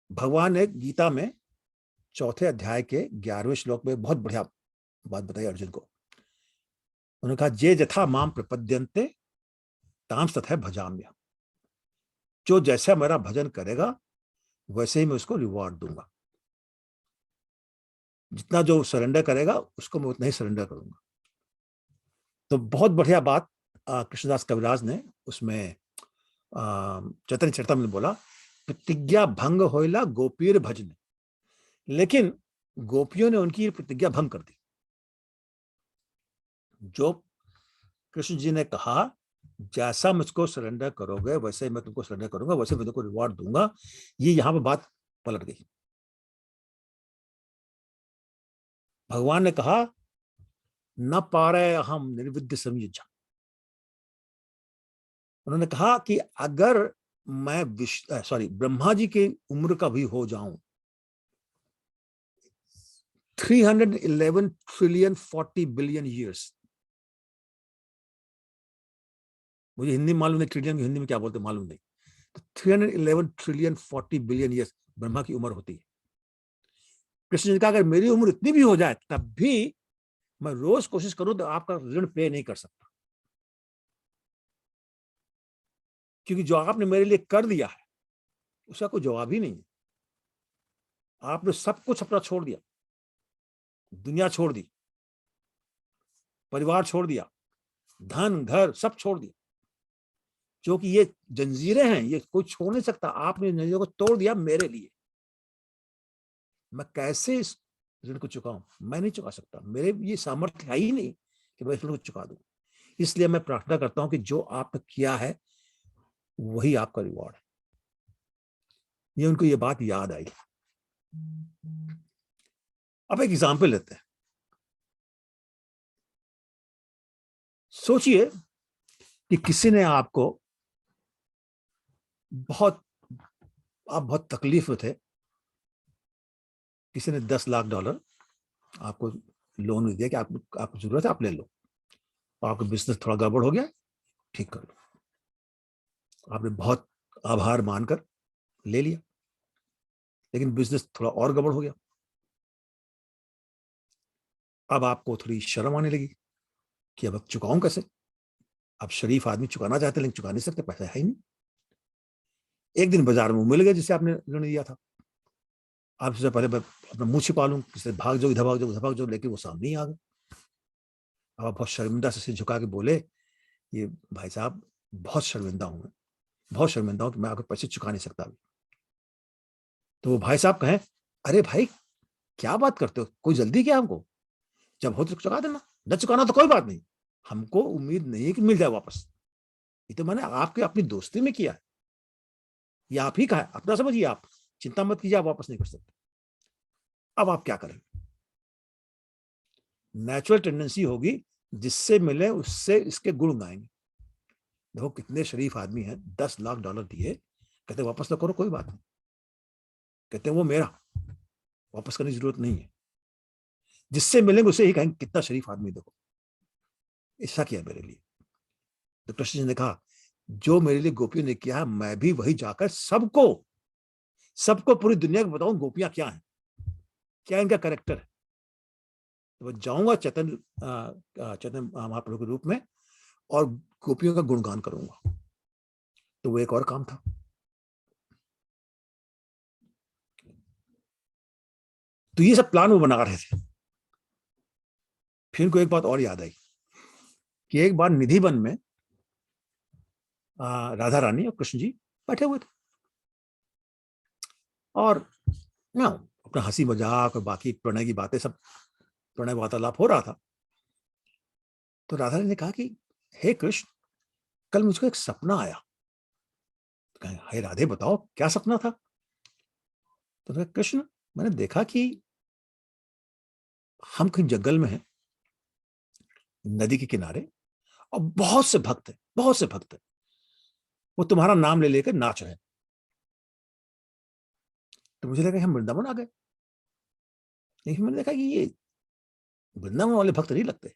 S2: भगवान ने गीता में 4थे अध्याय के 11वें श्लोक में बहुत बढ़िया बात बताई अर्जुन को। उन्होंने कहा, जे जथा माम प्रपद्यन्ते ताम तथा भजाम्य, जो जैसा मेरा भजन करेगा वैसे ही मैं उसको रिवॉर्ड दूंगा, जितना जो सरेंडर करेगा उसको मैं उतना ही सरेंडर करूंगा। तो बहुत बढ़िया बात कृष्णदास कविराज ने उसमें चैतन्य चरितम में बोला, प्रतिज्ञा भंग होइला गोपीर भजन, लेकिन गोपियों ने उनकी प्रतिज्ञा भंग कर दी। जो कृष्ण जी ने कहा, जैसा मुझको सरेंडर करोगे वैसे ही मैं तुमको सरेंडर करूंगा, वैसे मैं तुमको रिवॉर्ड दूंगा, ये यहां पर बात पलट गई। भगवान ने कहा, न पारे हम निर्विद्य संयुज, उन्होंने कहा कि अगर मैं ब्रह्मा जी की उम्र का भी हो जाऊं, 311 ट्रिलियन 40 बिलियन ईयर्स, मुझे हिंदी मालूम नहीं, ट्रिलियन की हिंदी में क्या बोलते मालूम नहीं, तो 311 ट्रिलियन 40 बिलियन ईयर्स ब्रह्मा की उम्र होती है। कृष्ण जी का अगर मेरी उम्र इतनी भी हो जाए तब भी मैं रोज कोशिश करूं तो आपका ऋण पे नहीं कर सकता, क्योंकि जो आपने मेरे लिए कर दिया है उसका कोई जवाब ही नहीं है। आपने सब कुछ अपना छोड़ दिया, दुनिया छोड़ दी, परिवार छोड़ दिया, धन घर सब छोड़ दिया, जो कि ये जंजीरें हैं, ये कोई छोड़ नहीं सकता, आपने जंजीरों को तोड़ दिया मेरे लिए, मैं कैसे इस ऋण को चुकाऊं? मैं नहीं चुका सकता, मेरे ये सामर्थ्य है ही नहीं कि मैं इस ऋण को चुका दूं। इसलिए मैं प्रार्थना करता हूं कि जो आपने किया है वही आपका रिवॉर्ड है। ये उनको ये बात याद आई। अब एक एग्जाम्पल लेते हैं। सोचिए कि किसी ने आपको बहुत आप बहुत तकलीफ में थे, किसी ने $10 लाख आपको लोन दे दिया कि आपको जरूरत है, आप ले लो, और आपका बिजनेस थोड़ा गड़बड़ हो गया, ठीक कर लो। आपने बहुत आभार मानकर ले लिया, लेकिन बिजनेस थोड़ा और गड़बड़ हो गया। अब आपको थोड़ी शर्म आने लगी कि अब चुकाऊं कैसे। अब शरीफ आदमी चुकाना चाहते लेकिन चुका नहीं सकते, पैसा है ही नहीं। एक दिन बाजार में मिल गए जिसे आपने ऋण दिया था, आप उससे पहले अपना मुंह छिपा लूं, किसी भाग जाओ, इधर भाग जाओ, उधर भाग जाओ, लेकिन वो सामने ही आ गए। अब आप बहुत शर्मिंदा से सिर झुका के बोले, ये भाई साहब बहुत शर्मिंदा हूं मैं, बहुत शर्मिंदा हूं कि मैं आपके पैसे चुका नहीं सकता अभी। तो वो भाई साहब कहें, अरे भाई क्या बात करते हो, कोई जल्दी क्या हमको, जब हो तो चुका देना, न चुकाना तो कोई बात नहीं, हमको उम्मीद नहीं है कि मिल जाए वापस, ये तो मैंने आपके अपनी दोस्ती में किया है, ये आप ही का है, अपना समझिए, आप चिंता मत कीजिए, आप वापस नहीं कर सकते। अब आप क्या करें? नेचुरल टेंडेंसी होगी, जिससे मिले उससे इसके गुण गाएंगे। देखो कितने शरीफ आदमी हैं, $10 लाख दिए, कहते वापस तो करो, कोई बात नहीं, कहते वो मेरा, वापस करने की जरूरत नहीं है। जिससे मिलेंगे उसे ही कहेंगे कितना शरीफ आदमी, देखो ऐसा किया मेरे लिए। तो कृष्ण जी ने कहा, जो मेरे लिए गोपियों ने किया है, मैं भी वही जाकर सबको सबको पूरी दुनिया को बताऊं गोपियां क्या हैं, क्या इनका कैरेक्टर है। तो मैं जाऊंगा चैतन्य महाप्रभु के रूप में और गोपियों का गुणगान करूंगा। तो वो एक और काम था। तो ये सब प्लान वो बना रहे थे। फिर उनको एक बात और याद आई कि एक बार निधि वन में राधा रानी और कृष्ण जी बैठे हुए थे, और अपना हंसी मजाक और बाकी प्रणय की बातें, सब प्रणय वार्तालाप हो रहा था। तो राधा रानी ने कहा कि हे कृष्ण, कल मुझको एक सपना आया। तो कहा, हे राधे बताओ क्या सपना था। तो कहा, कृष्ण मैंने देखा कि हम कहीं जंगल में हैं, नदी के किनारे, और बहुत से भक्त हैं, बहुत से भक्त हैं, वो तुम्हारा नाम ले लेकर नाच रहे हैं। तो मुझे लगा हम वृंदावन आ गए, लेकिन मैंने देखा कि ये वृंदावन वाले भक्त नहीं लगते,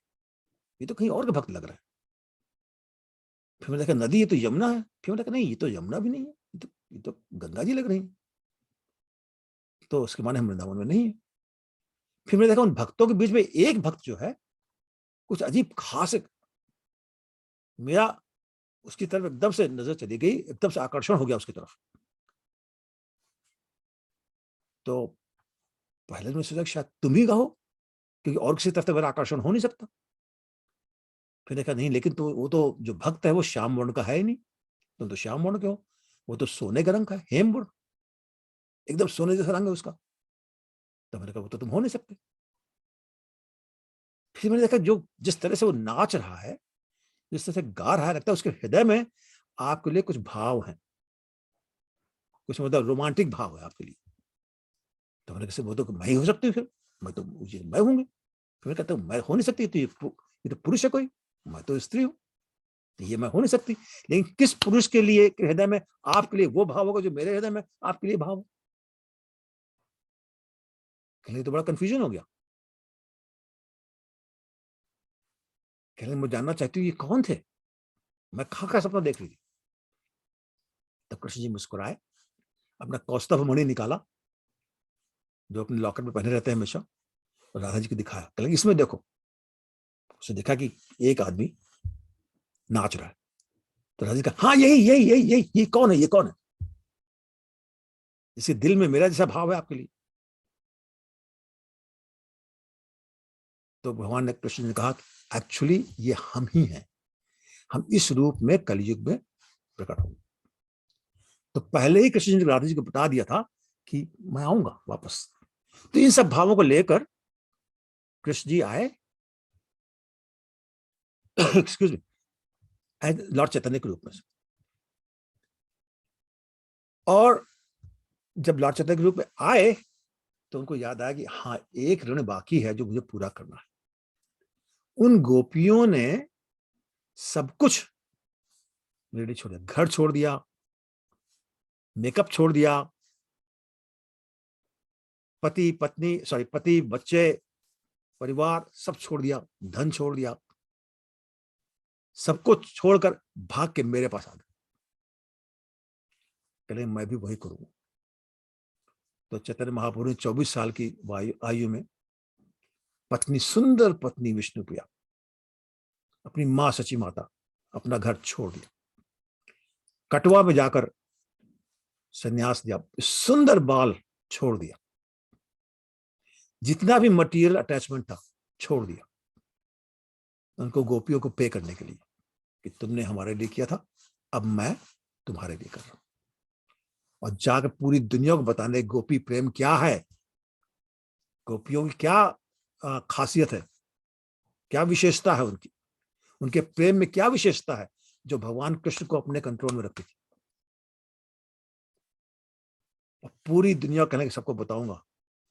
S2: ये तो कहीं और के भक्त लग रहे हैं। फिर मैंने देखा नदी, ये तो यमुना है। फिर मैंने देखा नहीं, ये तो यमुना भी नहीं है, ये तो गंगा जी लग रही है। तो उसके माने हम वृंदावन में नहीं है। फिर मैंने देखा उन भक्तों के बीच में एक भक्त जो है कुछ अजीब खास, मेरा उसकी तरफ एकदम से नजर चली गई, एकदम से आकर्षण हो गया उसकी तरफ। तो पहले मैंने सोचा शायद तुम ही कहो, क्योंकि और किसी तरफ मेरा आकर्षण हो नहीं सकता। फिर देखा नहीं, लेकिन तो वो तो जो भक्त है वो श्याम वर्ण का है ही नहीं, तुम तो श्याम वर्ण के हो, वो तो सोने का रंग का है, हेम वर्ण, एकदम सोने जैसा रंग है उसका। तो मैंने कहा वो तो तुम हो नहीं सकते। फिर मैंने देखा जो जिस तरह से वो नाच रहा है, जिस तरह से गा रहा है, लगता है उसके हृदय में आपके लिए कुछ भाव है, कुछ मतलब रोमांटिक भाव है आपके लिए। तो मैंने कहा वो तो मैं ही हो सकती हूँ, फिर मैं तो मैं होंगी। फिर मैं कहता हूँ मैं हो नहीं सकती, तो ये तो पुरुष है कोई, मैं तो स्त्री हूँ, तो ये मैं हो नहीं सकती। लेकिन किस पुरुष के लिए हृदय में आपके लिए वो भाव होगा जो मेरे हृदय में आपके लिए भाव हो? कहने तो बड़ा कंफ्यूजन हो गया। कहने मैं जानना चाहती हूँ ये कौन थे, मैं कहाँ का सपना देख रही थी। तब कृष्ण जी मुस्कुराए, अपना कौस्तभ मणि निकाला जो अपने लॉकर में पहने रहते हैं हमेशा, और राधा जी को दिखाया। कहने इसमें देखो। उसे देखा कि एक आदमी नाच रहा है। तो राधा जी का, हाँ यही यही यही यही ये कौन है, ये कौन है, इसके दिल में मेरा जैसा भाव है आपके लिए। तो भगवान ने, कृष्ण ने कहा एक्चुअली ये हम ही हैं, हम इस रूप में कलयुग में प्रकट होंगे। तो पहले ही कृष्ण जी ने राधा जी को बता दिया था कि मैं आऊंगा वापस। तो इन सब भावों को लेकर कृष्ण जी आए एक्सक्यूज मी, लॉर्ड चैतन्य के रूप में। और जब लॉर्ड चैतन्य के रूप में आए तो उनको याद आया कि हाँ एक ऋण बाकी है जो मुझे पूरा करना है। उन गोपियों ने सब कुछ रेडी छोड़ दिया, घर छोड़ दिया, मेकअप छोड़ दिया, पति पत्नी पति बच्चे परिवार सब छोड़ दिया, धन छोड़ दिया, सबको छोड़कर भाग के मेरे पास आ गए। कहले मैं भी वही करूंगा। तो चैतन्य महाप्रभु ने 24 साल की आयु में पत्नी, सुंदर पत्नी विष्णुप्रिया, अपनी मां सची माता, अपना घर छोड़ दिया, कटवा में जाकर संन्यास दिया, सुंदर बाल छोड़ दिया, जितना भी मटेरियल अटैचमेंट था छोड़ दिया, उनको गोपियों को पे करने के लिए कि तुमने हमारे लिए किया था, अब मैं तुम्हारे लिए कर रहा हूं। और जाकर पूरी दुनिया को बताने गोपी प्रेम क्या है, गोपियों की क्या खासियत है, क्या विशेषता है उनकी, उनके प्रेम में क्या विशेषता है जो भगवान कृष्ण को अपने कंट्रोल में रखती थी। और पूरी दुनिया कहने के सबको बताऊंगा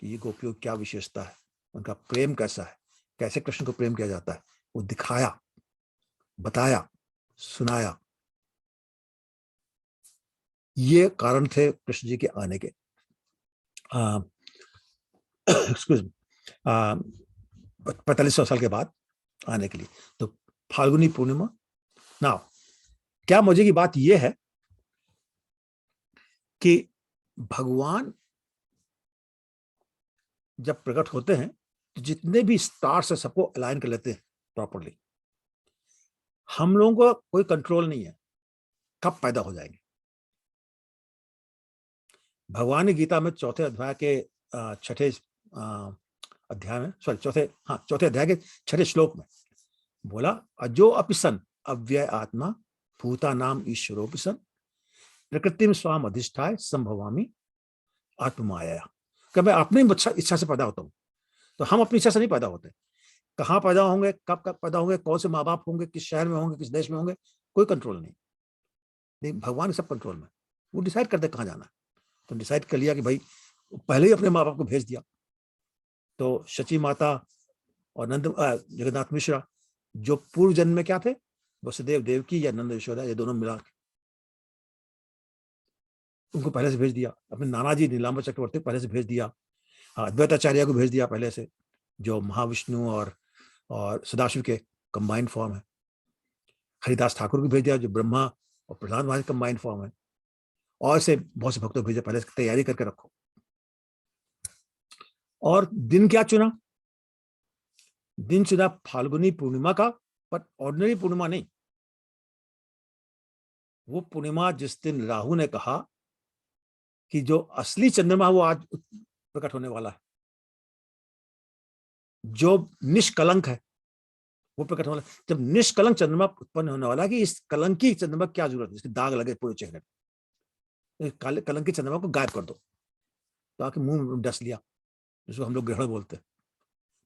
S2: कि ये गोपियों की क्या विशेषता है, उनका प्रेम कैसा है, कैसे कृष्ण को प्रेम किया जाता है, वो दिखाया, बताया, सुनाया। ये कारण थे कृष्ण जी के आने के। 4500 साल के बाद आने के लिए। तो फाल्गुनी पूर्णिमा। ना क्या मजे की बात यह है कि भगवान जब प्रकट होते हैं तो जितने भी स्टार्स है सबको अलाइन कर लेते हैं प्रॉपरली। हम लोगों को कोई कंट्रोल नहीं है कब पैदा हो जाएंगे। भगवान ने गीता में चौथे अध्याय के छठे अध्याय में चौथे अध्याय के छठे श्लोक में बोला, अजो अपिसन अव्यय आत्मा भूता नाम ईश्वरोपिसन प्रकृतिम स्वाम अधिष्ठाय संभवामी आत्ममाया। कि मैं अपनी इच्छा से पैदा होता हूँ। तो हम अपनी इच्छा से नहीं पैदा होते। कहाँ पैदा होंगे, कब पैदा होंगे, कौन से माँ बाप होंगे, किस शहर में होंगे, किस देश में होंगे, कोई कंट्रोल नहीं। भगवान सब कंट्रोल में, वो डिसाइड करते कहाँ जाना है। तो डिसाइड कर लिया कि भाई पहले ही अपने माँ बाप को भेज दिया। तो शची माता और जगन्नाथ मिश्रा जो पूर्व जन्म में क्या थे, वसुदेव देवकी या नंद यशोदा, ये दोनों मिला के उनको पहले से भेज दिया। अपने नाना जी नीलांबर चक्रवर्ती पहले से भेज दिया। अद्वैताचार्य को भेज दिया पहले से, जो महाविष्णु और सदाशिव के कंबाइंड फॉर्म है। हरिदास ठाकुर को भेज दिया जो ब्रह्मा और प्रहलाद महाराज कंबाइंड फॉर्म है। और से बहुत से भक्तों भेजे, पहले से तैयारी करके रखो। और दिन क्या चुना? दिन चुना फाल्गुनी पूर्णिमा का, पर ऑर्डिनरी पूर्णिमा नहीं। वो पूर्णिमा जिस दिन राहु ने कहा कि जो असली चंद्रमा वो आज प्रकट होने वाला है, जो निष्कलंक है वो प्रकट होने वाला। जब निष्कलंक चंद्रमा उत्पन्न होने वाला है कि इस कलंकी चंद्रमा क्या जरूरत है, इसके दाग लगे पूरे चेहरे पे, काले कलंकी चंद्रमा को गायब कर दो। तो आके मुंह में डस लिया, जिसको हम लोग ग्रहण बोलते हैं।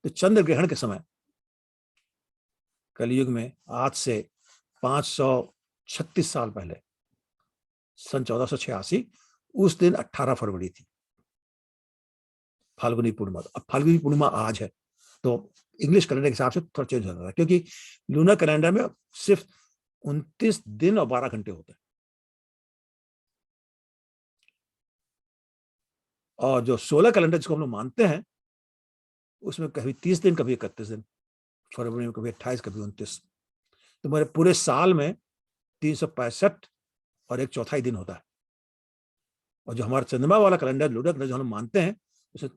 S2: तो चंद्र ग्रहण के समय कलयुग में आज से 536 साल पहले, सन 1486, उस दिन 18 फरवरी थी फाल्गुनी पूर्णिमा। अब फाल्गुनी पूर्णिमा आज है, तो इंग्लिश कैलेंडर के हिसाब से थोड़ा चेंज हो रहा है, क्योंकि लूनर कैलेंडर में सिर्फ 29 दिन और 12 घंटे होते हैं। और जो सोलर कैलेंडर जिसको हम लोग मानते हैं, उसमें कभी 30 दिन, कभी 31 दिन, फरवरी में कभी 28, कभी 29। तो मेरे पूरे साल में 365 और 1/4 दिन होता है। और जो हमारा चंद्रमा वाला कैलेंडर, लूनर कैलेंडर जो हम मानते हैं, उसमें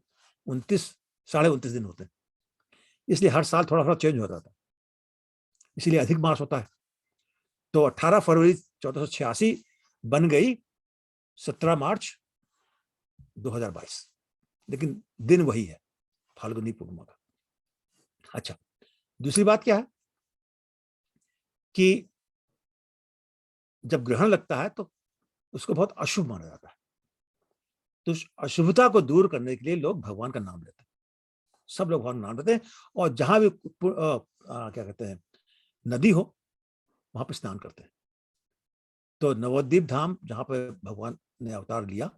S2: 29, साढ़े 29 दिन होते हैं। इसलिए हर साल थोड़ा थोड़ा चेंज होता था, इसीलिए अधिक मास होता है। तो 18 फरवरी 1486 बन गई 17 मार्च 2022, लेकिन दिन वही है फाल्गुनी पूर्णिमा का। अच्छा, दूसरी बात क्या है कि जब ग्रहण लगता है तो उसको बहुत अशुभ माना जाता है। तो अशुभता को दूर करने के लिए लोग भगवान का नाम लेते हैं। सब लोग भगवान का नाम लेते हैं, और जहां भी क्या कहते हैं, नदी हो, वहां पर स्नान करते हैं। तो नवद्वीप धाम जहां पर भगवान ने अवतार लिया,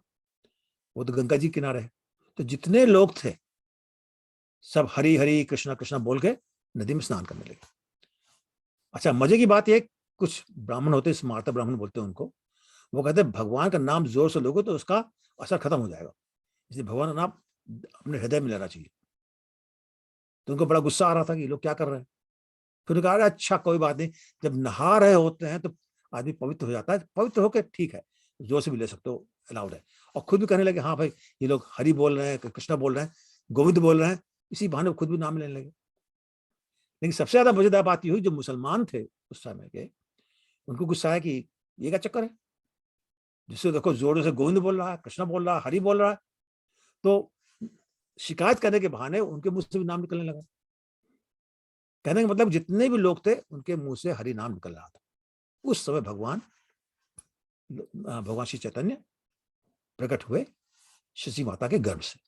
S2: वो तो गंगा जी किनारे है। तो जितने लोग थे सब हरि हरि कृष्णा कृष्णा बोल के नदी में स्नान करने लगे। अच्छा, मजे की बात यह, कुछ ब्राह्मण होते हैं, स्मार्त ब्राह्मण बोलते हैं उनको, वो कहते हैं भगवान का नाम जोर से लोगे तो उसका असर खत्म हो जाएगा, इसलिए भगवान का नाम अपने हृदय में लेना चाहिए। तो उनको बड़ा गुस्सा आ रहा था कि ये लोग क्या कर रहे हैं। फिर उन्होंने कहा अच्छा कोई बात नहीं, जब नहा रहे होते हैं तो आदमी पवित्र हो जाता है, पवित्र होकर ठीक है, जो से भी ले सकते हो, अलाउड है। और खुद भी कहने लगे हाँ भाई ये लोग हरि बोल रहे हैं, कृष्णा बोल रहे हैं, गोविंद बोल रहे हैं, इसी बहाने खुद भी नाम लेने लगे। लेकिन सबसे ज्यादा मजेदार बात ये हुई, जो मुसलमान थे उस समय के, उनको गुस्सा है कि ये क्या चक्कर है, जिससे देखो जोरों से गोविंद बोल रहा है, कृष्णा बोल रहा है, हरि बोल रहा है। तो शिकायत करने के बहाने उनके मुंह से भी नाम निकलने लगा। कहने का मतलब जितने भी लोग थे उनके मुंह से हरि नाम निकल रहा था। उस समय भगवान श्री चैतन्य प्रकट हुए शची माता के गर्भ से।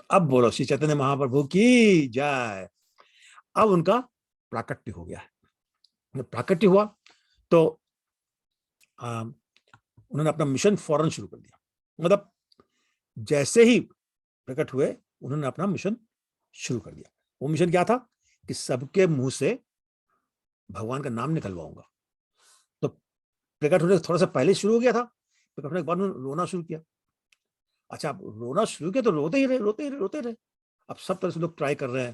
S2: अब बोलो श्री चैतन्य महाप्रभु की जय। अब उनका प्राकट्य हो गया है। प्राकट्य हुआ तो उन्होंने अपना मिशन फौरन शुरू कर दिया। मतलब जैसे ही प्रकट हुए उन्होंने अपना मिशन शुरू कर दिया। वो मिशन क्या था कि सबके मुंह से भगवान का नाम निकलवाऊंगा। तो प्रकट होने से थोड़ा सा पहले शुरू हो गया था। प्रकट होने के बाद उन्होंने रोना शुरू किया। अच्छा रोना शुरू किया तो रोते ही रहे। अब सब तरह से लोग ट्राई कर रहे हैं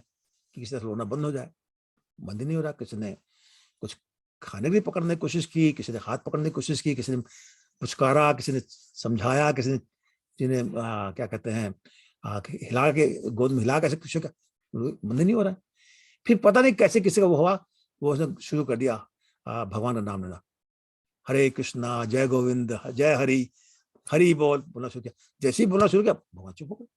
S2: कि किसी तरह रोना बंद हो जाए, बंद ही नहीं हो रहा। किसी ने कुछ खाने की पकड़ने की कोशिश की, किसी ने हाथ पकड़ने की कोशिश की, किसी ने पुचकारा, किसी ने समझाया, किसी ने जिन्हें क्या कहते हैं हिला के गोद में हिला के कुछ बंद नहीं हो रहा है। फिर पता नहीं कैसे किसी का वो हुआ, वो उसने शुरू कर दिया भगवान का नाम लेना, हरे कृष्णा जय गोविंद जय हरि, हरि बोल बोलना शुरू किया। जैसे ही बोलना शुरू किया भगवान चुप हो गए।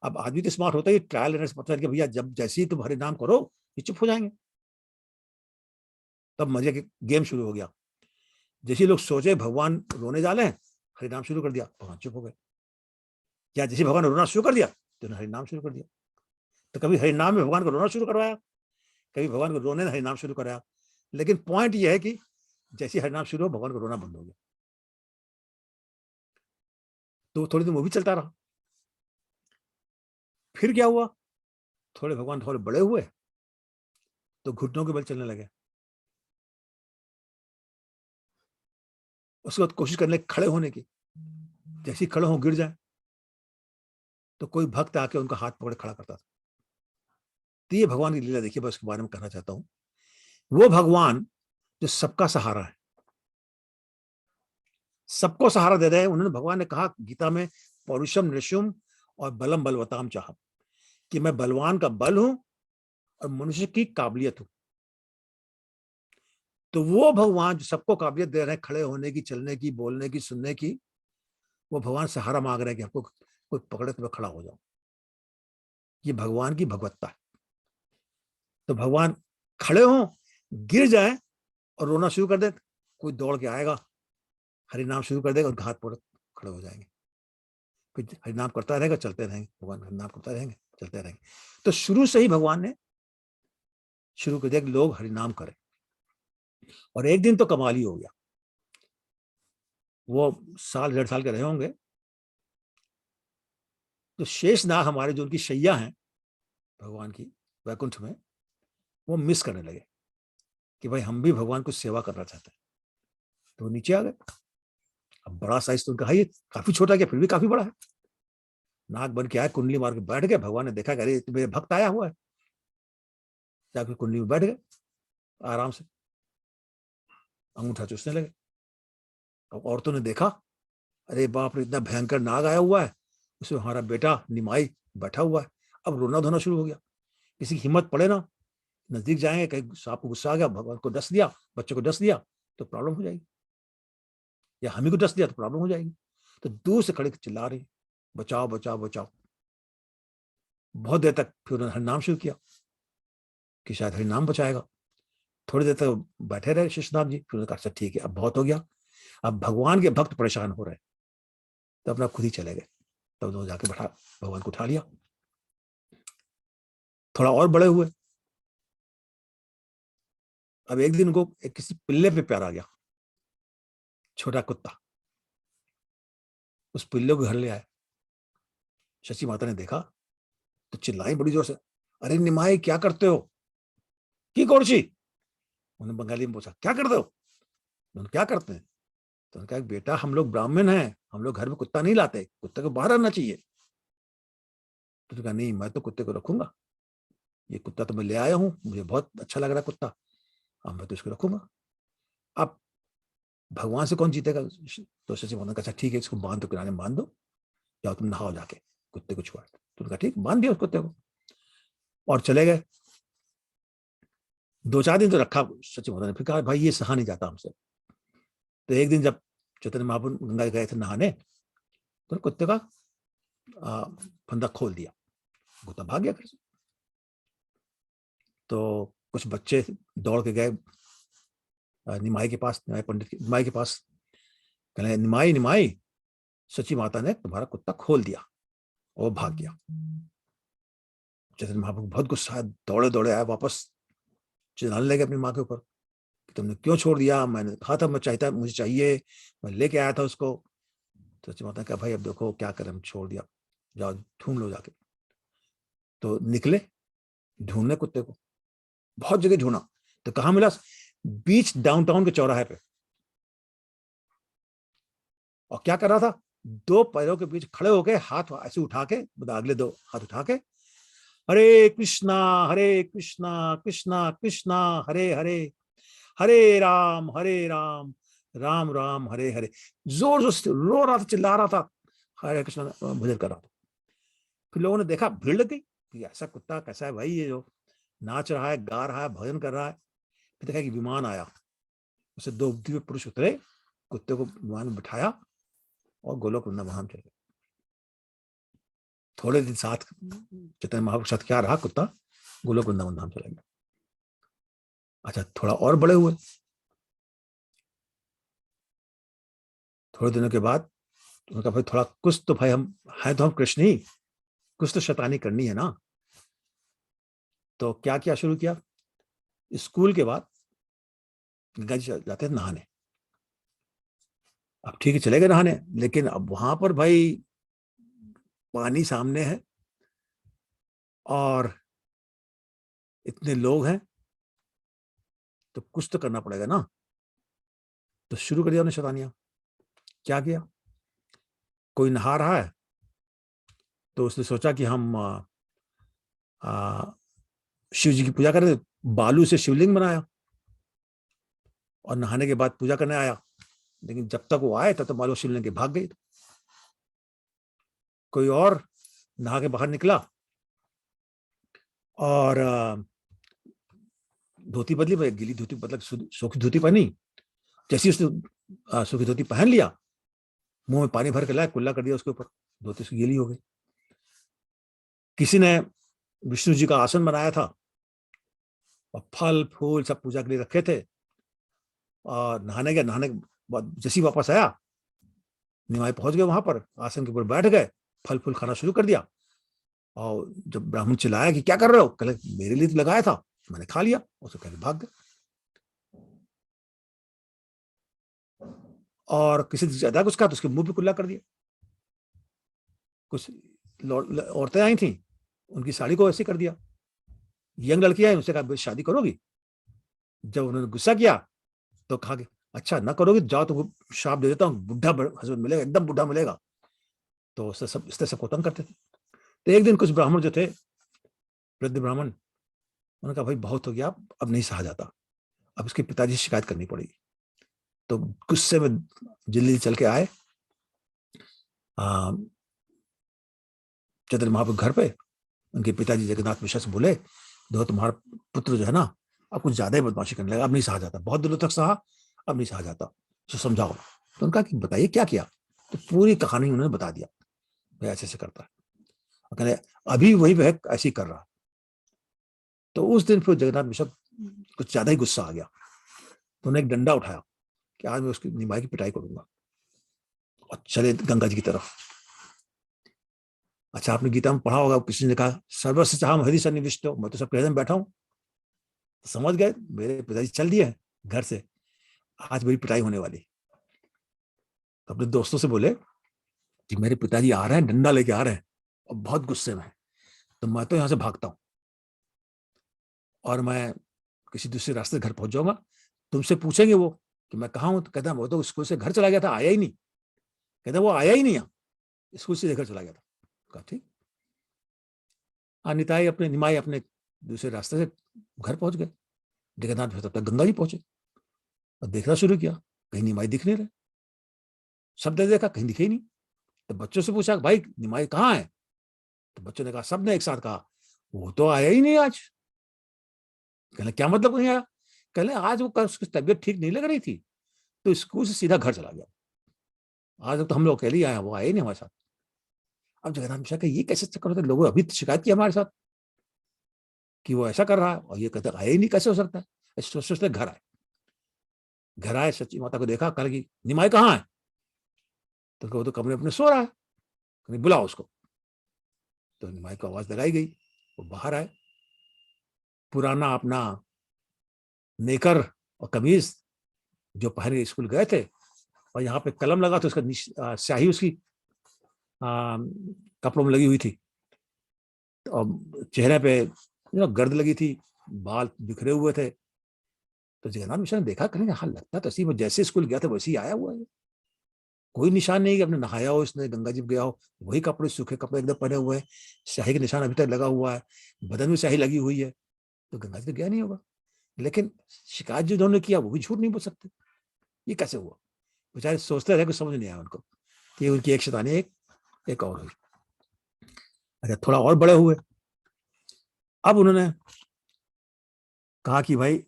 S2: अब आदमी तो स्मार्ट होता है, ट्रायल लेने से पता है कि भैया जब जैसे ही तुम हरि नाम करो ये चुप हो जाएंगे। तब मजे के गेम शुरू हो गया। जैसे लोग सोचे भगवान रोने जा रहे हैं, हरि नाम शुरू कर दिया, भगवान चुप हो गए। या जैसे भगवान रोना शुरू कर दिया तो हरि नाम शुरू कर दिया। तो कभी हरि नाम में भगवान को रोना शुरू करवाया, कभी भगवान को रोने ने हरि नाम शुरू कराया। लेकिन पॉइंट यह है कि जैसे हरि नाम शुरू हो भगवान को रोना बंद हो गया। तो थोड़ी देर वो भी चलता रहा। फिर क्या हुआ, भगवान थोड़े बड़े हुए तो घुटनों के बल चलने लगे। उसके बाद कोशिश करने खड़े होने की, जैसे खड़े हो गिर जाए तो कोई भक्त आके उनका हाथ पकड़ खड़ा करता था। तो ये भगवान की लीला देखिए, बस उसके बारे में कहना चाहता हूं। वो भगवान जो सबका सहारा है, सबको सहारा दे रहे हैं। उन्होंने भगवान ने कहा गीता में, पौरुषम नृशुम और बलम बलवताम चाह, कि मैं बलवान का बल हूं और मनुष्य की काबिलियत हूं। तो वो भगवान जो सबको काबिलियत दे रहे हैं खड़े होने की, चलने की, बोलने की, सुनने की, वो भगवान सहारा मांग रहे हैं कि आपको कोई पकड़े तो मैं खड़ा हो जाऊं। ये भगवान की भगवत्ता है। तो भगवान खड़े हो, गिर जाए और रोना शुरू कर दे, कोई दौड़ के आएगा, हरि नाम शुरू कर देगा, उनका हाथ पकड़ खड़े हो जाएंगे। फिर हरि नाम करता रहेगा, चलते रहेंगे, भगवान हरि नाम करता रहेंगे, चलते रहेंगे। तो शुरू से ही भगवान ने शुरू कर दिया कि लोग हरि नाम करें। और एक दिन तो कमाल ही हो गया। वो साल 1.5 साल के रहे होंगे, तो शेषनाग हमारे जो उनकी शैया हैं भगवान की वैकुंठ में, वो मिस करने लगे कि भाई हम भी भगवान को सेवा करना चाहते हैं। तो नीचे आ गए। अब बड़ा साइज तो उनका है, काफी छोटा क्या फिर भी काफी बड़ा है। नाग बन के आए, कुंडली मार के बैठ गए। भगवान ने देखा कि अरे मेरे भक्त आया हुआ है, जाकर कुंडली में बैठ गए आराम से, अंगूठा चूसने लगे। अब औरतों ने देखा, अरे बाप रे इतना भयंकर नाग आया हुआ है, उसमें हमारा बेटा निमाई बैठा हुआ है। अब रोना धोना शुरू हो गया। किसी की हिम्मत पड़े ना, नजदीक जाएंगे, कहीं सांप को गुस्सा आ गया, भगवान को डस दिया, बच्चे को डस दिया तो प्रॉब्लम हो जाएगी, या हम ही को डस दिया तो प्रॉब्लम हो जाएगी। तो दूर से खड़े चिल्ला रही, बचाओ बचाओ बचाओ। बहुत देर तक फिर उन्होंने हरिनाम शुरू किया कि शायद हरिनाम बचाएगा। थोड़ी देर तक बैठे रहे शेषनाग जी। फिर उन्होंने कहा अच्छा ठीक है, अब बहुत हो गया, अब भगवान के भक्त परेशान हो रहे, तो अपना खुद ही चले गए। तब उन्होंने जाके बैठा, भगवान को उठा लिया। थोड़ा और बड़े हुए। अब एक दिन उनको किसी पिल्ले पे प्यार आ गया, छोटा कुत्ता। उस पिल्ले को घर ले आए। शची माता ने देखा तो चिल्लाई बड़ी जोर से, अरे निमाई क्या करते हो, की कोर्ची। उन्होंने बंगाली में पूछा क्या करते हो, उन्होंने क्या करते हैं। तो उन्होंने कहा बेटा हम लोग ब्राह्मण हैं, हम लोग घर में कुत्ता नहीं लाते, कुत्ते को बाहर आना चाहिए। तो कहा नहीं, मैं तो कुत्ते को रखूंगा, ये कुत्ता तो मैं ले आया हूँ, मुझे बहुत अच्छा लग रहा है कुत्ता, अब मैं तो इसको रखूंगा। अब भगवान से कौन जीतेगा? तो सचिव ने कहा ठीक है, इसको बांध दो, किनारे बांध दो, जाओ तुम नहाओ जाके, कुत्ते को छुआ। तो उन्होंने कहा ठीक, बांध दिया उस कुत्ते को और चले गए। 2-4 दिन तो रखा सचिव ने, फिर कहा भाई ये सहा नहीं जाता हमसे। तो एक दिन जब चैतन्य महाप्रभु गंगा गए थे नहाने, तो कुत्ते का फंदा खोल दिया, कुत्ता भाग गया फिर से। तो कुछ बच्चे दौड़ के गए निमाई के पास, निमाई पंडित के, निमाई के पास, कहने निमाई निमाई, सची माता ने तुम्हारा कुत्ता खोल दिया, और भाग गया। चैतन्य महाप्रभु बहुत गुस्सा है, दौड़े दौड़े आए वापस, चिल्लाने लगे अपनी माँ के ऊपर कि तुमने क्यों छोड़ दिया, मैंने कहा था मैं चाहता, मुझे चाहिए, मैं लेके आया था उसको। तो सची माता ने कहा भाई अब देखो क्या करें, हम छोड़ दिया, जाओ ढूंढ लो जाके। तो निकले ढूंढने कुत्ते को, बहुत जगह ढूंढा, तो कहाँ मिला? बीच डाउनटाउन के चौराहे पे। और क्या कर रहा था? 2 पैरों के बीच खड़े होके हाथ ऐसे उठा के, अगले 2 हाथ उठा के, हरे कृष्णा कृष्णा कृष्णा हरे हरे, हरे राम राम राम हरे हरे, जोर जोर से रो रहा था, चिल्ला रहा था, हरे कृष्णा भजन कर रहा था। फिर लोगों ने देखा, भीड़ लग गई कि ऐसा कुत्ता कैसा है भाई, ये जो नाच रहा है, गा रहा है, भजन कर रहा है। फिर देखा कि विमान आया, उसे 2 दिव्य पुरुष उतरे, कुत्ते को विमान में बिठाया और गोलोक वृंदावन चले गए। थोड़े दिन साथ चैतन्य महाप्रभु के साथ क्या रहा, कुत्ता गोलोक वृंदावन धाम चला गया। अच्छा, थोड़ा और बड़े हुए, थोड़े दिनों के बाद उन्होंने कहा भाई थोड़ा कुछ तो, भाई हम हैं तो हम कृष्ण ही, कुछ तो शैतानी करनी है ना। तो क्या क्या शुरू किया, स्कूल के बाद गंगा जी जाते थे नहाने। अब ठीक है चले गए नहाने, लेकिन अब वहां पर भाई पानी सामने है और इतने लोग हैं, तो कुछ तो करना पड़ेगा ना। तो शुरू कर दिया उन्हें शैतानियां। क्या किया, कोई नहा रहा है तो उसने सोचा कि हम शिव जी की पूजा करें, बालू से शिवलिंग बनाया और नहाने के बाद पूजा करने आया। लेकिन जब तक वो आए तब तक बालू शिवलिंग के भाग गई। कोई और नहा के बाहर निकला और धोती बदली, भाई गीली धोती मतलब सूखी धोती पहनी। जैसी उसने सूखी धोती पहन लिया, मुंह में पानी भर के लाया, कुल्ला कर दिया उसके ऊपर, धोती उसकी गीली हो गई। किसी ने विष्णु जी का आसन बनाया था और फल फूल सब पूजा के लिए रखे थे, और नहाने के बाद जैसे वापस आया, निमाई पहुंच गए वहां पर, आसन के ऊपर बैठ गए, फल फूल खाना शुरू कर दिया। और जब ब्राह्मण चिल्लाया कि क्या कर रहे हो, कहले मेरे लिए तो लगाया था, मैंने खा लिया, उसको कहकर भाग गए। और किसी ज्यादा कुछ कहा तो उसके मुंह पे कुल्ला कर दिया। कुछ औरतें आई थी, उनकी साड़ी को ऐसे कर दिया। यंग लड़की आई, उससे कहा शादी करोगी? जब उन्होंने गुस्सा किया तो कहा कि अच्छा ना करोगी, जाओ तो शाप दे देता हूँ, बुढ़ा हस्बैंड मिलेगा, एकदम बुढ़ा मिलेगा। तो उससे सब इस तरह से कोतन करते थे। तो एक दिन कुछ ब्राह्मण जो थे, वृद्ध ब्राह्मण, उन्होंने कहा भाई बहुत हो गया, अब नहीं सहा जाता, अब इसके पिताजी से शिकायत करनी पड़ेगी। तो गुस्से में जल्दी चल के आए चैतन्य महाप्रभु घर पे। उनके पिताजी जगन्नाथ मिश्रा से बोले, देखो तुम्हारा पुत्र जो है ना, अब कुछ ज्यादा ही बदमाशी करने लगा, अब नहीं सहा जाता, बहुत दिनों तक सहा, अब नहीं सहा जाता, तो समझाओ। तो उनका कि बताइए क्या किया। तो पूरी कहानी उन्होंने बता दिया, भाई ऐसे ऐसे करता है, कहने अभी वही वह ऐसे ही कर रहा। तो उस दिन फिर जगन्नाथ मिश्रा कुछ ज्यादा ही गुस्सा आ गया, तो उन्होंने एक डंडा उठाया कि आज मैं उसकी निमाई की पिटाई करूंगा, और चले गंगा जी की तरफ। अच्छा, आपने गीता में पढ़ा होगा, किसी ने कहा सर्वस्व चाहम हरि सन्निविष्ट, मैं तो सबके हृदय में बैठा हूं। तो समझ गए मेरे पिताजी चल दिए घर से, आज मेरी पिटाई होने वाली। तो अपने दोस्तों से बोले कि मेरे पिताजी आ रहे हैं, डंडा लेके आ रहे हैं और बहुत गुस्से में है, तो मैं तो यहां से भागता हूं और मैं किसी दूसरे रास्ते घर पहुंच जाऊंगा। तुमसे पूछेंगे वो कि मैं कहाँ हूँ? तो कहता वो तो स्कूल से घर चला गया था, आया ही नहीं। कहता वो आया ही नहीं यहाँ, स्कूल से घर चला गया था। कहा ठीक। निमाई अपने दूसरे रास्ते से घर पहुंच गए। जगन्नाथ तब तक गंगा जी पहुंचे और देखना शुरू किया, कहीं निमाई दिख नहीं रहे। सब ने देखा, कहीं दिखे ही नहीं। तो बच्चों से पूछा भाई निमाई कहाँ है? तो बच्चों ने कहा, सबने एक साथ कहा वो तो आया ही नहीं आज। कहले क्या मतलब नहीं आया? कहले आज वो उसकी तबीयत ठीक नहीं लग रही थी तो स्कूल से सीधा घर चला गया। आज तो हम लोग अकेले आए, वो आए नहीं हमारे साथ। अब जगन्नाथ मिश्रा का ये कैसे चक्कर होता है? लोगों अभी शिकायत की हमारे साथ कि वो ऐसा कर रहा है और ये कहते आया ही नहीं, कैसे हो सकता है? सोचते घर आए। घर आए, सच्ची माता को देखा, कहा कि निमाई कहाँ है? तो वो तो कमरे अपने सो रहा है, बुलाओ उसको। तो निमाई को आवाज लगाई गई, वो बाहर आए। पुराना अपना नेकर और कमीज जो पहन के स्कूल गए थे, और यहाँ पे कलम लगा तो उसका स्याही उसकी कपड़ों में लगी हुई थी, और चेहरे पे गर्द लगी थी, बाल बिखरे हुए थे। तो जगन्नाथ मिश्रा ने देखा, कहीं हाँ लगता तो ऐसी, वो जैसे स्कूल गया था वैसे ही आया हुआ है। कोई निशान नहीं कि अपने नहाया हो, इसने गंगा जी गया हो, वही कपड़े, सूखे कपड़े एकदम पहने हुए हैं, स्याही के निशान अभी तक लगा हुआ है, बदन में स्याही लगी हुई है। तो गंगा जी तो गया नहीं होगा। लेकिन शिकायत जो उन्होंने किया वो भी झूठ नहीं बोल सकते। ये कैसे हुआ? बेचारे सोचते रहे, कुछ समझ नहीं आया उनको कि उनकी एक शैतानी एक और हुई। अच्छा, थोड़ा और बड़े हुए। अब उन्होंने कहा कि भाई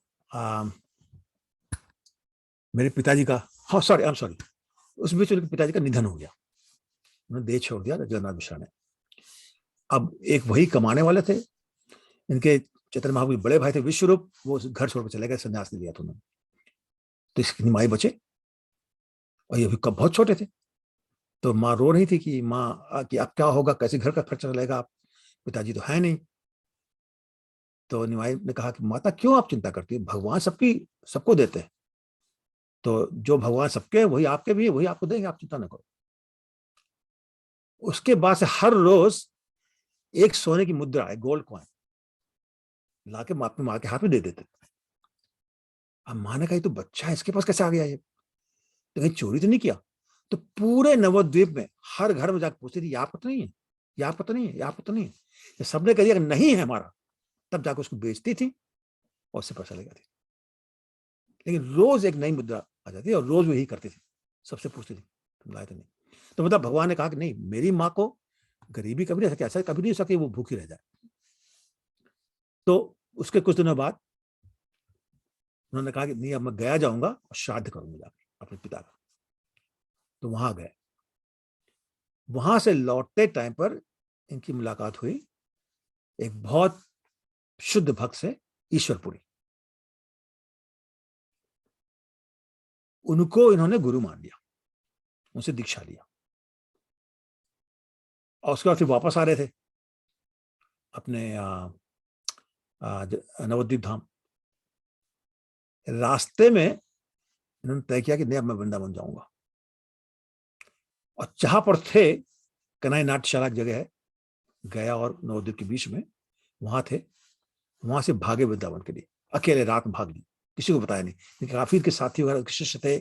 S2: मेरे पिताजी का, हाँ सॉरी आई एम सॉरी, उस बीच उनके पिताजी का निधन हो गया, उन्होंने देह छोड़ दिया जगन्नाथ मिश्रा ने। अब एक वही कमाने वाले थे, इनके चैतन्य महाप्रभु के बड़े भाई थे विश्वरूप, वो घर छोड़कर चले गए, संन्यास ले लिया था उन्होंने। तो इसकी निमाई बचे, और ये भी कब बहुत छोटे थे। तो माँ रो रही थी कि माँ कि अब क्या होगा, कैसे घर का खर्चा चलेगा, आप पिताजी तो है नहीं। तो निमाई ने कहा कि माता क्यों आप चिंता करती है, भगवान सबको देते हैं, तो जो भगवान सबके वही आपके भी है, वही आपको देंगे, आप चिंता न करो। उसके बाद से हर रोज एक सोने की मुद्रा है, गोल्ड कॉइन लाके अपनी माँ के हाथ में दे देते। अब माँ ने कहा तो बच्चा है, इसके पास कैसे आ गया ये, तो कहीं चोरी तो नहीं किया? तो पूरे नवद्वीप में हर घर में जाकर पूछती थी, यहाँ पता नहीं है, यहाँ पता नहीं है, यहाँ पता नहीं है। सबने कह दिया नहीं है हमारा, तब जाकर उसको बेचती थी और उससे पैसा ले जाती। लेकिन रोज एक नई मुद्रा आ जाती और रोज वही करती थी, सबसे पूछती थी तुम लाए तो नहीं। तो मतलब भगवान ने कहा कि नहीं, मेरी माँ को गरीबी कभी नहीं सकती, ऐसा कभी नहीं हो सकती वो भूखी रह जाए। तो उसके कुछ दिनों बाद उन्होंने कहा कि नहीं, अब मैं गया जाऊंगा और श्राद्ध करूंगा जाकर अपने पिता का। तो वहां गए। वहां से लौटते टाइम पर इनकी मुलाकात हुई एक बहुत शुद्ध भक्त से, ईश्वरपुरी। उनको इन्होंने गुरु मान लिया, उनसे दीक्षा लिया, और उसके बाद फिर वापस आ रहे थे अपने नवद्वीप धाम। रास्ते में इन्होंने तय किया कि नहीं, अब मैं वृंदावन जाऊंगा। और जहां पर थे, कन्हई नाट्यशाला की जगह है, गया और नवद्वीप के बीच में, वहां थे। वहां से भागे वृंदावन के लिए, अकेले रात में भाग ली, किसी को बताया नहीं। काफी के साथी वगैरह शिष्य थे,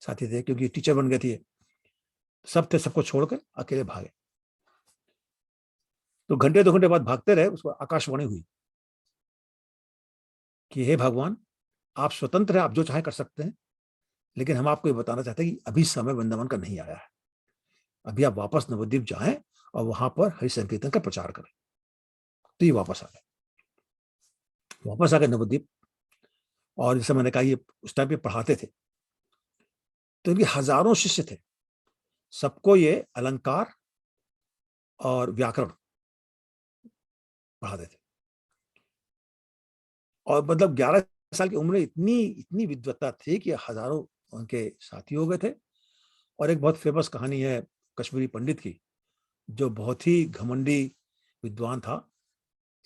S2: साथी थे, क्योंकि टीचर बन गए थे, सब थे, सबको छोड़कर अकेले भागे। तो घंटे 2 घंटे बाद भागते रहे, उसको आकाशवाणी हुई कि हे भगवान, आप स्वतंत्र हैं, आप जो चाहे कर सकते हैं, लेकिन हम आपको ये बताना चाहते हैं कि अभी समय वृंदावन का नहीं आया है। अभी आप वापस नवद्वीप जाएं और वहां पर हरि संकीर्तन का प्रचार करें। तो ये वापस आ गए, वापस आ गए नवद्वीप। और जैसे मैंने कहा, ये उस टाइम पे पढ़ाते थे, तो इनके हजारों शिष्य थे, सबको ये अलंकार और व्याकरण पढ़ाते थे। और मतलब 11 साल की उम्र में इतनी विद्वत्ता थी कि हजारों उनके साथी हो गए थे। और एक बहुत फेमस कहानी है कश्मीरी पंडित की, जो बहुत ही घमंडी विद्वान था,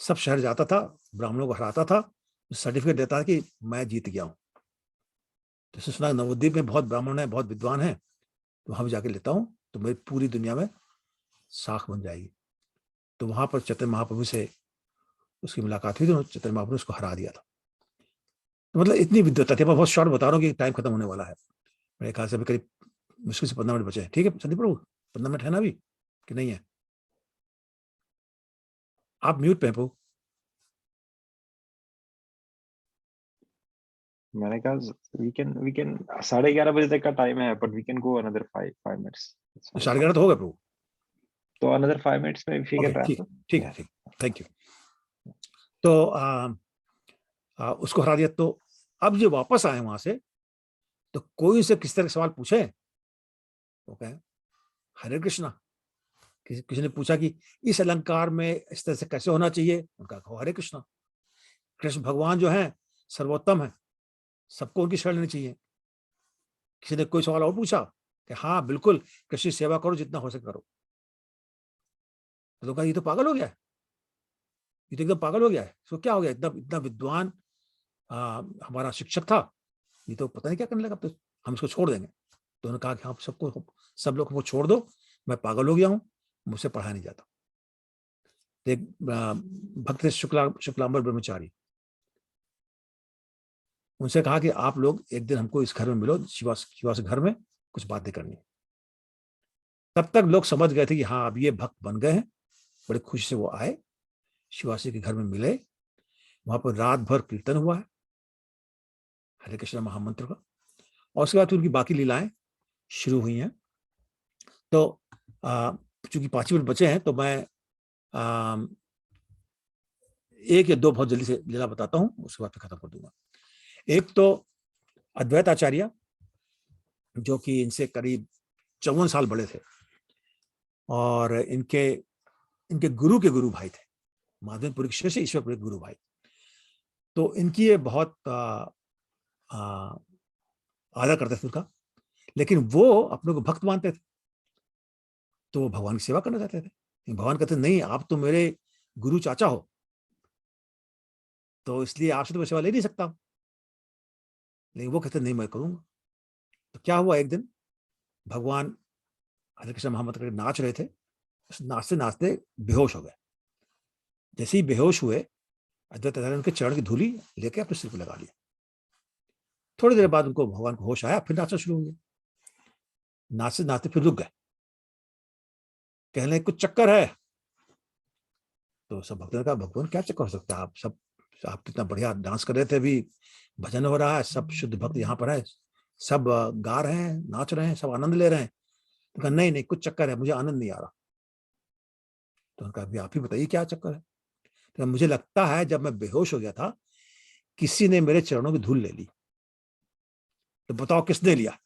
S2: सब शहर जाता था, ब्राह्मणों को हराता था, सर्टिफिकेट देता था कि मैं जीत गया हूं। तो सुना नवद्वीप में बहुत ब्राह्मण है, बहुत विद्वान है, तो वहां भी जाके लेता हूं तो मेरी पूरी दुनिया में साख बन जाएगी। तो वहां पर चैतन्य महाप्रभु से उसकी मुलाकात हुई, तो चैतन्य महाप्रभु ने उसको हरा दिया था। तो मतलब इतनी विद्वता थी। मैं बहुत शॉर्ट बता रहा हूँ कि टाइम खत्म होने वाला है, मेरे ख्याल से अभी करीब मुश्किल से 15 मिनट बचे हैं। ठीक है संदीप प्रभु, 15 मिनट है ना अभी कि नहीं है? आप म्यूट पे हैं प्रभु।
S1: मैंने कहा we can 11:30 बजे तक का टाइम है, but we can go another 5 minutes. It's not a
S2: 11:30 तो हो गया प्रभु।
S1: तो another 5 minutes में if we can
S2: okay,
S1: wrap
S2: ठीक
S1: up.
S2: ठीक है, ठीक, थैंक यू। तो उसको हरा दिया। तो अब जो वापस आए वहां से, तो कोई उनसे किस तरह के सवाल पूछे, तो कहे हरे कृष्णा। किसी ने पूछा कि इस अलंकार में इस तरह से कैसे होना चाहिए, उनका कहो हरे कृष्णा। कृष्ण भगवान जो है सर्वोत्तम है, सबको उनकी शरण लेनी चाहिए। किसी ने कोई सवाल और पूछा कि हाँ बिल्कुल कृष्ण की सेवा करो, जितना हो सके करो। तो कहा ये तो पागल हो गया है, ये तो एकदम पागल हो गया है। तो क्या हो गया, इतना इतना विद्वान हमारा शिक्षक था, ये तो पता नहीं क्या करने लगा, तो हम इसको छोड़ देंगे। तो उन्होंने कहा कि आप सबको, सब लोग को छोड़ दो, मैं पागल हो गया हूँ, मुझसे पढ़ा नहीं जाता। एक भक्त शुक्लांबर ब्रह्मचारी, उनसे कहा कि आप लोग एक दिन हमको इस घर में मिलो, शिवा से घर में कुछ बातें करनी है। तब तक लोग समझ गए थे कि हाँ अब ये भक्त बन गए हैं। बड़े खुशी से वो आए, शिवासी के घर में मिले, वहां पर रात भर कीर्तन हुआ है हरे कृष्ण महामंत्र का, और उसके बाद उनकी बाकी लीलाएं शुरू हुई हैं। तो चूंकि 5 मिनट बचे हैं, तो मैं एक या दो बहुत जल्दी से लीला बताता हूं, उसके बाद खत्म कर दूंगा। एक तो अद्वैत आचार्य, जो कि इनसे करीब 54 साल बड़े थे, और इनके इनके गुरु के गुरु भाई थे, माधवपुरी के शिष्य ईश्वरपुरी के गुरु भाई। तो इनकी ये बहुत आदर करते थे उनका, लेकिन वो अपने को भक्त मानते थे, तो वो भगवान की सेवा करना चाहते थे। भगवान कहते नहीं, आप तो मेरे गुरु चाचा हो, तो इसलिए आपसे तो मैं सेवा ले नहीं सकता। लेकिन वो कहते नहीं, मैं करूंगा। तो क्या हुआ, एक दिन भगवान हरे कृष्ण महामंत्र करके नाच रहे थे, नाचते नाचते बेहोश हो गए। जैसे ही बेहोश हुए, अद्वैत आचार्य उनके चरण की धूली लेके अपने सिर पर लगा लिया। थोड़ी देर बाद उनको भगवान को होश आया, फिर नाचना शुरू हो गया। नाचते नाचते फिर रुक गए, कहने कुछ चक्कर है। तो सब भक्तों ने कहा भगवान क्या चक्कर हो सकता है, आप कितना बढ़िया डांस कर रहे थे, अभी भजन हो रहा है, सब शुद्ध भक्त यहाँ पर है, सब गा रहे हैं, नाच रहे हैं, सब आनंद ले रहे हैं। तो कहा नहीं नहीं, कुछ चक्कर है, मुझे आनंद नहीं आ रहा। तो उनका अभी आप ही बताइए क्या चक्कर है। तो मुझे लगता है जब मैं बेहोश हो गया था, किसी ने मेरे चरणों की धूल ले ली। तो बताओ किसने लिया।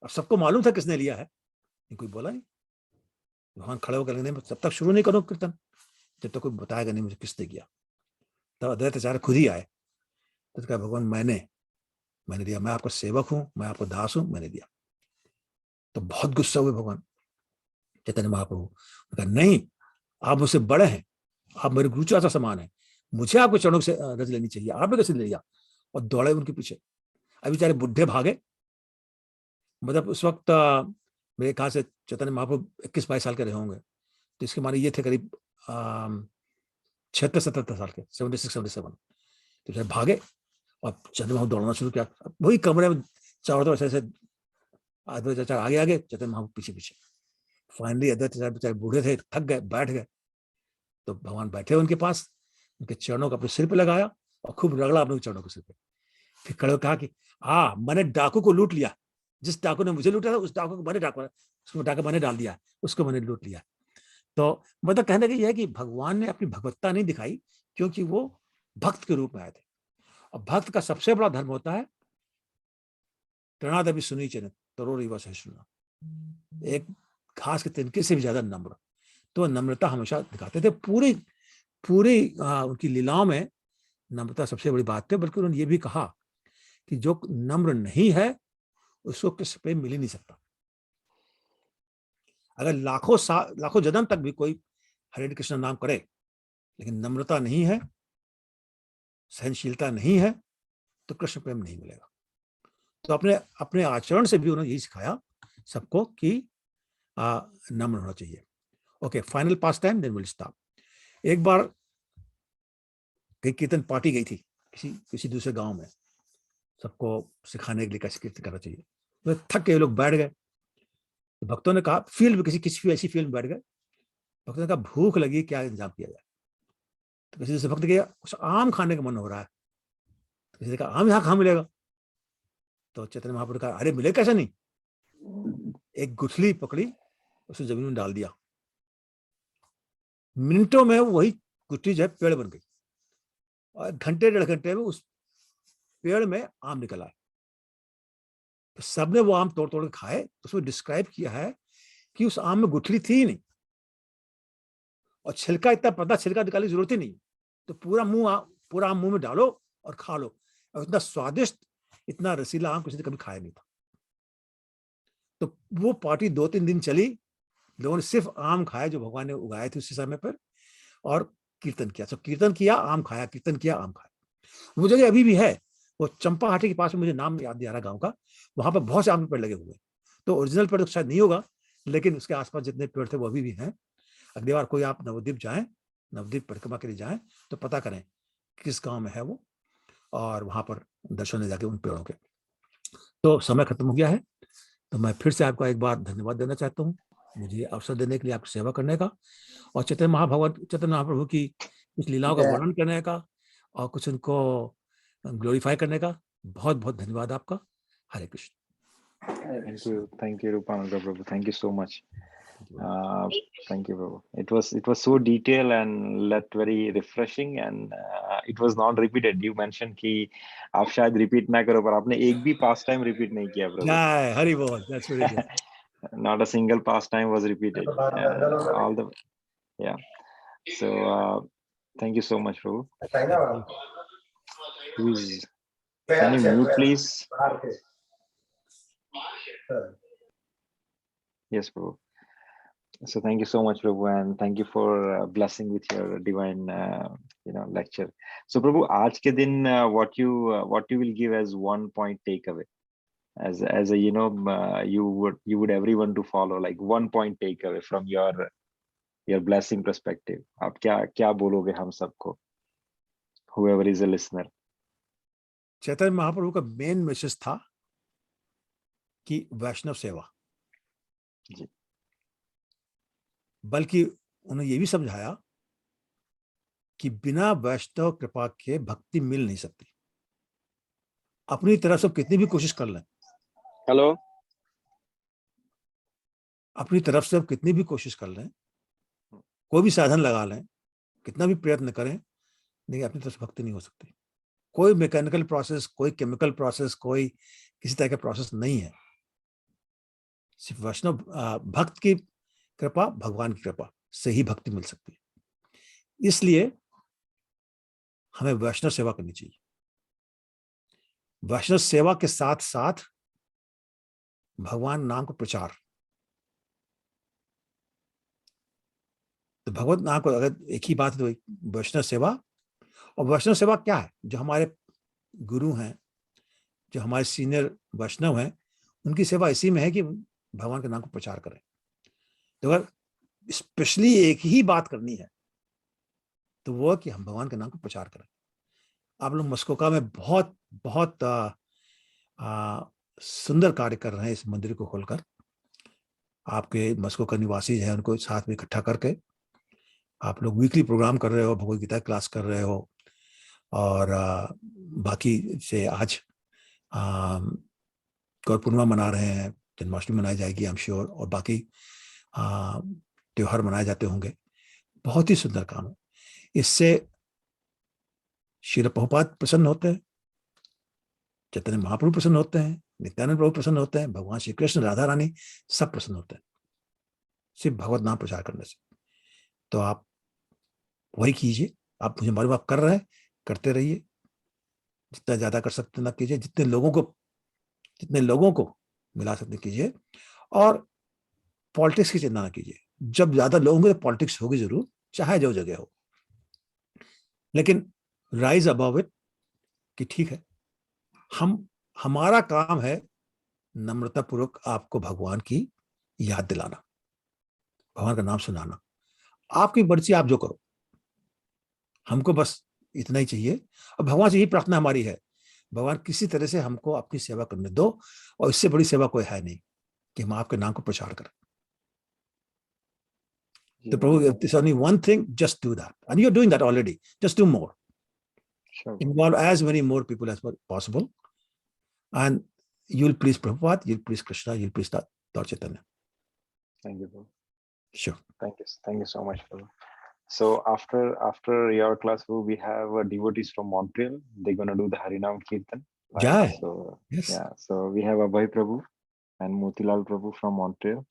S2: अब सबको मालूम था किसने लिया है, कोई बोला नहीं। भगवान खड़े होकर नहीं, तब तक शुरू नहीं करो कीर्तन जब तक कोई बताएगा नहीं मुझे किसने किया। तब अद्वैत आचार्य खुद ही आए, तो कहा भगवान मैंने दिया, मैं आपका सेवक हूं, मैं आपका दास हूं, मैंने दिया। तो बहुत गुस्सा हुए भगवान चैतन्य महाप्रभु। कहा नहीं, आप मुझसे बड़े हैं, आप मेरे गुरु चाचा समान है, मुझे आपके चरणों से रज लेनी चाहिए, आपने कैसे ले लिया। और दौड़े उनके पीछे। अभी बेचारे बुढ़े भागे। मतलब उस वक्त मेरे ख्याल से चैतन्य महाप्रभु 21-22 साल के रहे होंगे, तो इसके माने ये थे करीब 76-77 साल के, 76-77। तो भागे और चैतन्य महाप्रभु दौड़ना शुरू किया। वही कमरे में चारों तरफ ऐसे अद्वैत आचार्य आगे आगे, चैतन्य महाप्रभु पीछे पीछे। फाइनली अद्वैत आचार्य बेचारे बूढ़े थे, थक गए, बैठ गए। तो भगवान बैठे उनके पास, उनके चरणों को अपने सिर पे लगाया और खूब रगड़ा अपने चरणों के सिर पे। फिर खड़े कहा कि हाँ, मैंने डाकू को लूट लिया, जिस डाकू ने मुझे लूटा था उस डाकू को मैंने डाका मैंने डाल दिया, उसको मैंने लूट लिया। तो मतलब कहने का यह है कि भगवान ने अपनी भगवत्ता नहीं दिखाई, क्योंकि वो भक्त के रूप में आए थे। और भक्त का सबसे बड़ा धर्म होता है प्रणादपि सुनीचन तरोरिव सहिष्णुना, एक घास के तिनके से भी ज्यादा नम्र। तो नम्रता हमेशा दिखाते थे। पूरी उनकी लीलाओं में नम्रता सबसे बड़ी बात थी। बल्कि उन्होंने ये भी कहा कि जो नम्र नहीं है उसको किस पे मिल ही नहीं सकता। अगर लाखों जन्म तक भी कोई हरे कृष्ण नाम करे, लेकिन नम्रता नहीं है, सहनशीलता नहीं है, तो कृष्ण प्रेम नहीं मिलेगा। तो अपने अपने आचरण से भी उन्होंने यही सिखाया सबको कि नम्र होना चाहिए। Okay, final pass time, then will stop. एक बार कहीं कीर्तन पार्टी गई थी किसी दूसरे गांव में, सबको सिखाने के लिए कैसे कीर्तन करना चाहिए। तो थक के लोग बैठ गए। तो भक्तों ने कहा, फील्ड में किसी ऐसी फील्ड में बैठ गए, भक्तों ने कहा भूख लगी, क्या इंतजाम किया जाए। तो किसी दूसरे भक्त गया, कुछ आम खाने का मन हो रहा है। तो किसी ने कहा आम यहाँ कहाँ मिलेगा। तो चैतन्य महाप्रभु ने कहा अरे मिले कैसे नहीं। एक गुठली पकड़ी, उसने जमीन में डाल दिया, मिनटों में वही गुठली जो है पेड़ बन गई, और घंटे 1.5 घंटे में उस पेड़ में आम निकला। तो सबने वो आम तोड़ तोड़ के खाए। तो उसमें डिस्क्राइब किया है कि उस आम में गुठली थी ही नहीं, और छिलका इतना पतला छिलका निकालने की जरूरत ही नहीं। तो पूरा आम मुंह में डालो और खा लो। और इतना स्वादिष्ट, इतना रसीला आम किसी ने कभी खाया नहीं था। तो वो पार्टी 2-3 दिन चली। लोगों ने सिर्फ आम खाया जो भगवान ने उगाए थे उसी समय पर, और कीर्तन किया। तो कीर्तन किया, आम खाया, कीर्तन किया, आम खाया। वो जगह अभी भी है, वो चंपाहाटी के पास में, मुझे नाम याद नहीं आ रहा गांव का, वहां पर बहुत से आम के पेड़ लगे हुए। तो ओरिजिनल पेड़ तो शायद नहीं होगा, लेकिन उसके आसपास जितने पेड़ थे वो अभी भी हैं। अगली बार कोई आप नवद्वीप जाएं, नवद्वीप परिक्रमा के लिए जाएं, तो पता करें किस गांव में है वो, और वहां पर दर्शन ले जाके उन पेड़ों के। तो समय खत्म हो गया है, तो मैं फिर से आपको एक बार धन्यवाद देना चाहता हूँ, मुझे अवसर देने के लिए, आपकी सेवा करने का, और चैतन्य महाप्रभु की कुछ लीलाओं का वर्णन करने का, और कुछ उनको ग्लोरीफाई करने का। बहुत बहुत धन्यवाद आपका। हरे Krishna.
S1: Thank you, Rupananda Prabhu. Thank you so much. Thank you, Prabhu. It was so detailed and let very refreshing, and it was not repeated. You mentioned कि आप शायद repeat ना करो, पर आपने एक भी pastime repeat नहीं किया, Prabhu.
S2: जय हरि बोल। That's very good.
S1: Not a single pastime was repeated. So thank you so much, Prabhu. Can you mute, please? Yes, Prabhu. So thank you so much, Prabhu, and thank you for blessing with your divine, lecture. So, Prabhu, आज के दिन what you will give as one point takeaway, as a you would everyone to follow, like one point takeaway from your blessing perspective. आप क्या बोलोगे हम सबको, whoever is a listener?
S2: Chaitanya Mahaprabhu का main message था कि वैष्णव सेवा,
S1: जी,
S2: बल्कि उन्होंने ये भी समझाया कि बिना वैष्णव कृपा के भक्ति मिल नहीं सकती। अपनी तरफ से कितनी भी कोशिश कर लें,
S5: हेलो,
S2: अपनी तरफ से कितनी भी कोशिश कर लें, कोई भी साधन लगा लें, कितना भी प्रयत्न करें, लेकिन अपनी तरफ से भक्ति नहीं हो सकती। कोई मैकेनिकल प्रोसेस, कोई केमिकल प्रोसेस, कोई किसी तरह का प्रोसेस नहीं है। सिर्फ वैष्णव भक्त की कृपा, भगवान की कृपा से ही भक्ति मिल सकती है। इसलिए हमें वैष्णव सेवा करनी चाहिए। वैष्णव सेवा के साथ साथ भगवान नाम का प्रचार। तो भगवत नाम को अगर एक ही बात है तो वैष्णव सेवा। और वैष्णव सेवा क्या है? जो हमारे गुरु हैं, जो हमारे सीनियर वैष्णव हैं, उनकी सेवा इसी में है कि भगवान के नाम को प्रचार करें। तो अगर स्पेशली एक ही बात करनी है तो वो कि हम भगवान के नाम को प्रचार करें। आप लोग मस्कोका में बहुत बहुत सुंदर कार्य कर रहे हैं इस मंदिर को खोलकर। आपके मस्कोका निवासी हैं, उनको साथ में इकट्ठा करके आप लोग वीकली प्रोग्राम कर रहे हो, भगवद गीता क्लास कर रहे हो, और बाकी से आज गौर पूर्णिमा मना रहे हैं, जन्माष्टमी मनाई जाएगी आई एम श्योर, और बाकी त्योहार मनाए जाते होंगे। बहुत ही सुंदर काम है। इससे श्रील प्रभुपाद प्रसन्न होते हैं, चैतन्य महाप्रभु प्रसन्न होते हैं, नित्यानंद प्रभु प्रसन्न होते हैं, भगवान श्री कृष्ण, राधा रानी सब प्रसन्न होते हैं सिर्फ भगवत नाम प्रचार करने से। तो आप वही कीजिए। आप मुझे मालूम आप कर रहे हैं, करते रहिए। जितना ज्यादा कर सकते ना कीजिए, जितने लोगों को मिला सकते कीजिए। और पॉलिटिक्स की चिंता ना कीजिए। जब ज्यादा लोग होंगे तो पॉलिटिक्स होगी जरूर, चाहे जो जगह हो, लेकिन राइज अबव इट कि ठीक है, हमारा काम है नम्रता पूर्वक आपको भगवान की याद दिलाना, भगवान का नाम सुनाना। आपकी मर्जी, आप जो करो, हमको बस इतना ही चाहिए। और भगवान से यही प्रार्थना हमारी है, भगवान किसी तरह से हमको अपनी सेवा करने दो, और इससे बड़ी सेवा कोई है नहीं कि हम आपके नाम को प्रचार करें। तो प्रभु, if there's only one thing, just do that, and you're doing that already. Just do more.
S1: Sure.
S2: Involve as many more people as possible, and you'll please Prabhupada, you'll please Krishna, you'll please Lord Chaitanya.
S1: Thank you, bro.
S2: Sure.
S1: Thank you so much, bro. So after your class, we have devotees from Montreal. They're gonna do the Harinam Kirtan. Right?
S2: Jai.
S1: So
S2: Yes.
S1: yeah, so we have Abhay Prabhu and Motilal Prabhu from Montreal,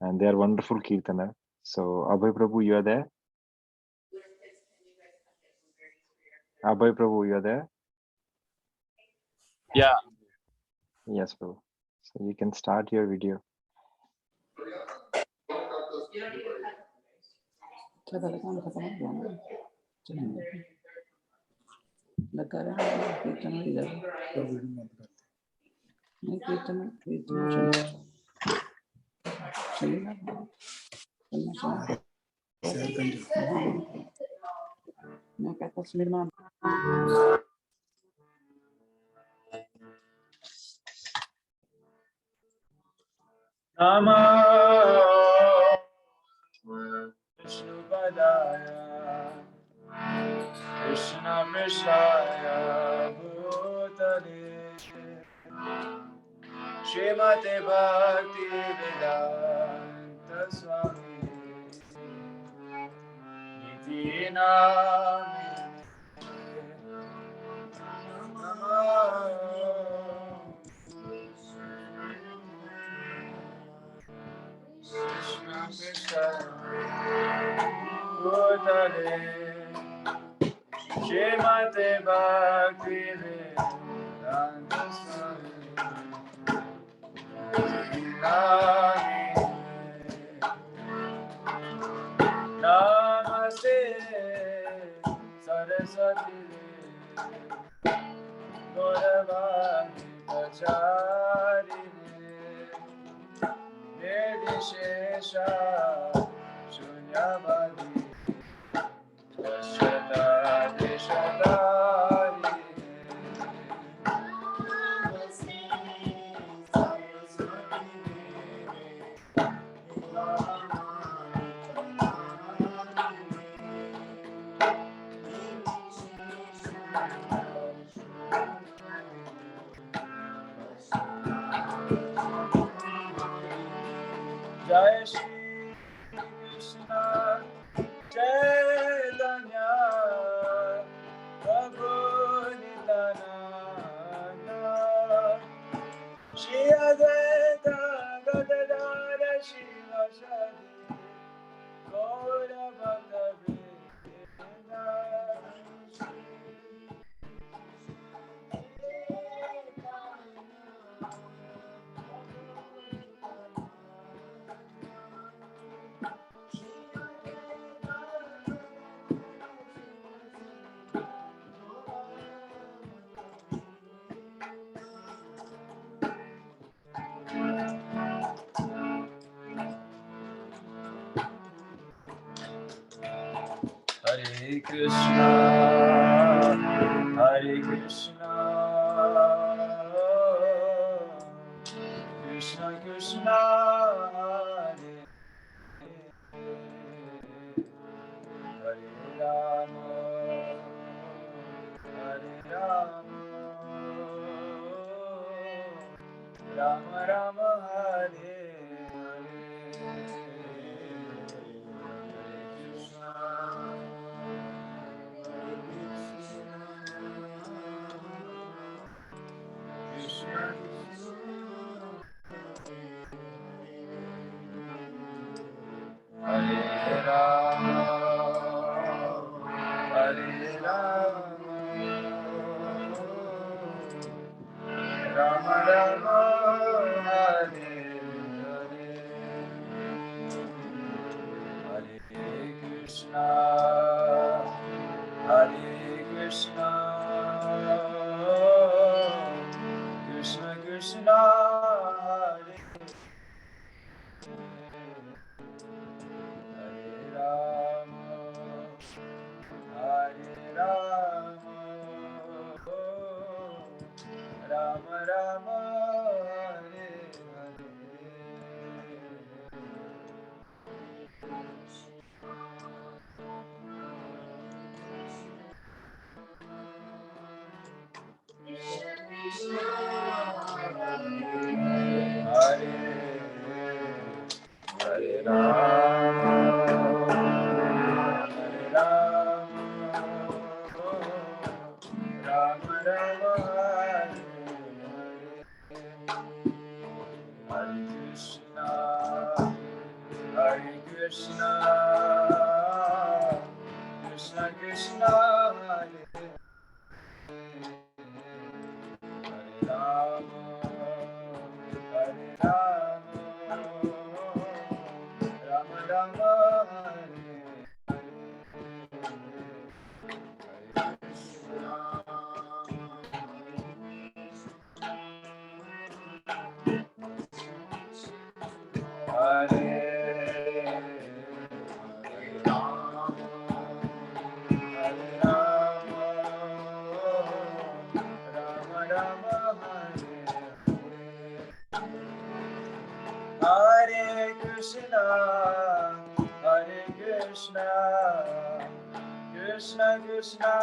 S1: and they are wonderful Kirtaner. So Abhay Prabhu, you are there? Abhay Prabhu, you are there?
S5: Yeah.
S1: Yes, Prabhu. So you can start your video.
S6: लगा रहा है कीर्तन हो जाएगा नहीं कीर्तन चलेगा मैं कहता निर्माण
S5: Nama Vishnupadaya Krishna Prishaya Bhutale Srimate Bhakti Vedanta Swami Niti Namine Krishna Krishna Bhutale Srimate Bhakti Vedanta Swami Namaste Saraswati Gauravani Pachari Nirvishesha Shunyavadi Vashata Deshatari Jai Shri Krishna Chaitanya Prabhu Nityananda Shri Advaita Gadadara Shivasadi Gaura Bhakta Vrinda Hare Krishna, Hare Krishna, Krishna Krishna, Hare Hare Rama, Hare Rama, Rama Rama, Hare Hare Rama, Hare Rama, Rama Rama, Hare Hare, Hare Krishna, Hare Krishna, Krishna Krishna, Hare Hare Rama, Hare Rama, Rama Rama Hare Hare. Hare Hare Rama, Hare Rama, Rama Rama, Hare Krishna, Hare Krishna, Krishna Krishna, Hare Hare Rama, Hare Rama, Rama Rama, Hare Rama, Hare Rama, Rama Rama, Hare Krishna, Hare Krishna, Krishna Krishna,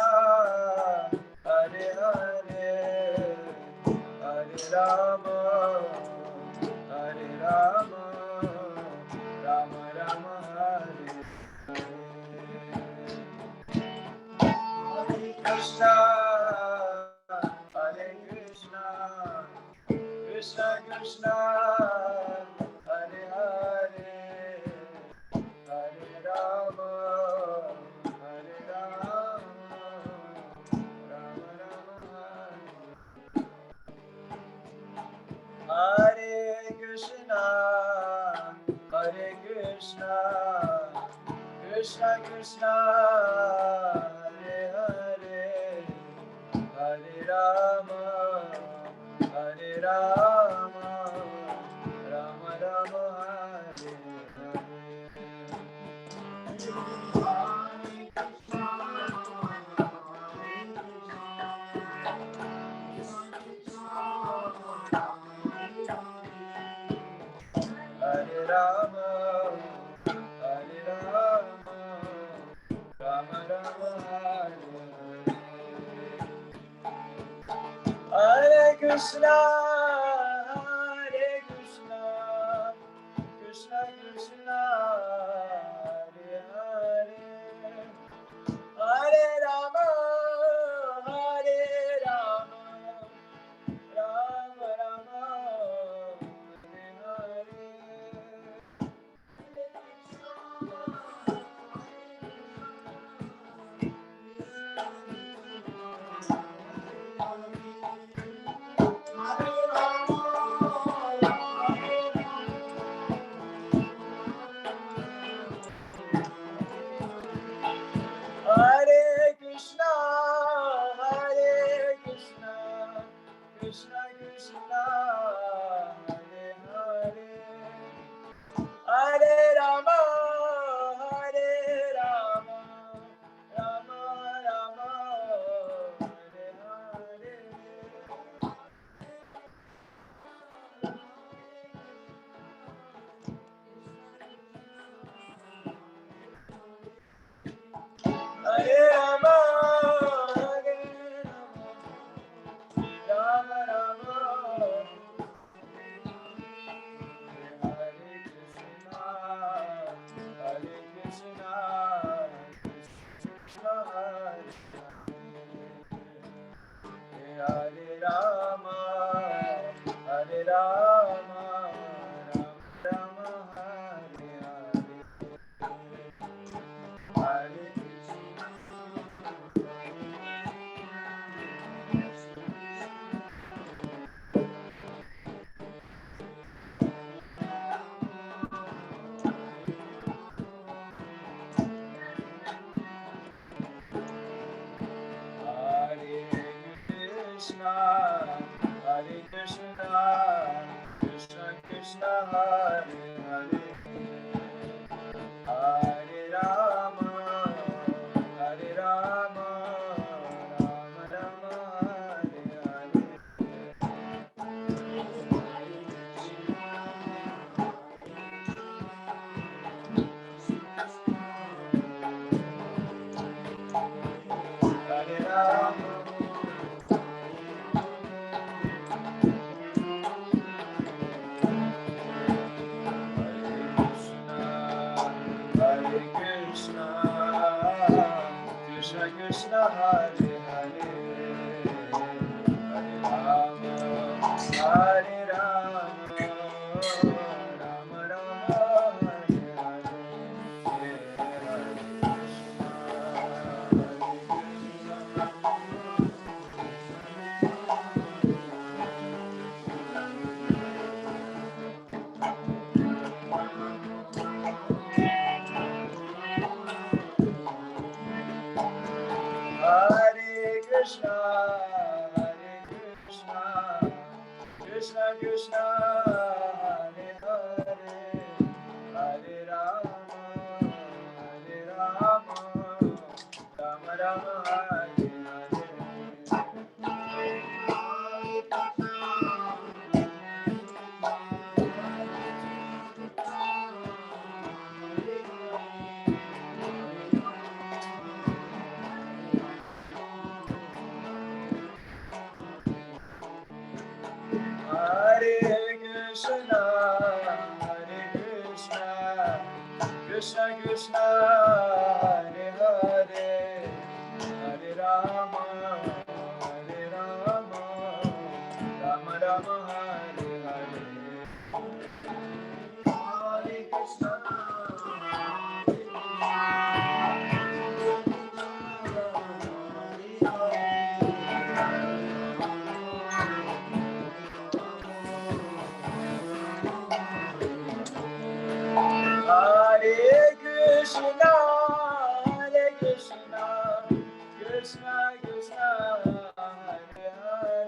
S5: Hare Hare, Hare Rama, Hare Rama, Rama Rama, Hare Krishna, Hare Krishna, Krishna Krishna, Hare Hare, Hare Rama, Hare Rama, Rama Rama, Hare Krishna, Hare Krishna, Krishna Krishna, Hare Hare, Hare Rama, Hare Rama, Rama Rama, Hare Hare Rama, Hare Rama, Rama Rama, Hare Krishna, Hare Krishna, Krishna Krishna, Hare Hare, Hare Rama, Hare Rama, Rama Rama, Hare Hare. Hare Krishna, Hare Krishna, Krishna Krishna, Hare Hare, Hare Rama, Hare Rama, Rama Rama, Hare Hare. Hare Rama, Hare Rama, Rama Rama, Hare Krishna, Hare Krishna, Krishna Hare Hare Rama, Hare Rama, Rama Rama, Hare Hare, Hare Krishna, Hare Krishna, Krishna Krishna, Hare Hare, Hare Rama, Hare Rama, Rama Rama, Hare Hare, Krishna Krishna Hare Hare Hare Rama Hare Rama Rama Rama Hare Hare Hare Krishna Hare Krishna, Hare Krishna, Krishna Krishna, Hare Hare, Hare Rama, Hare Rama, Rama Rama, Hare Hare Krishna, Hare Krishna, Krishna Krishna, Hare Hare, Hare Rama, Hare Rama, Rama Rama, Hare Hare. Hare Krishna, Hare Krishna, Hare Krishna, Krishna Krishna, Hare Hare,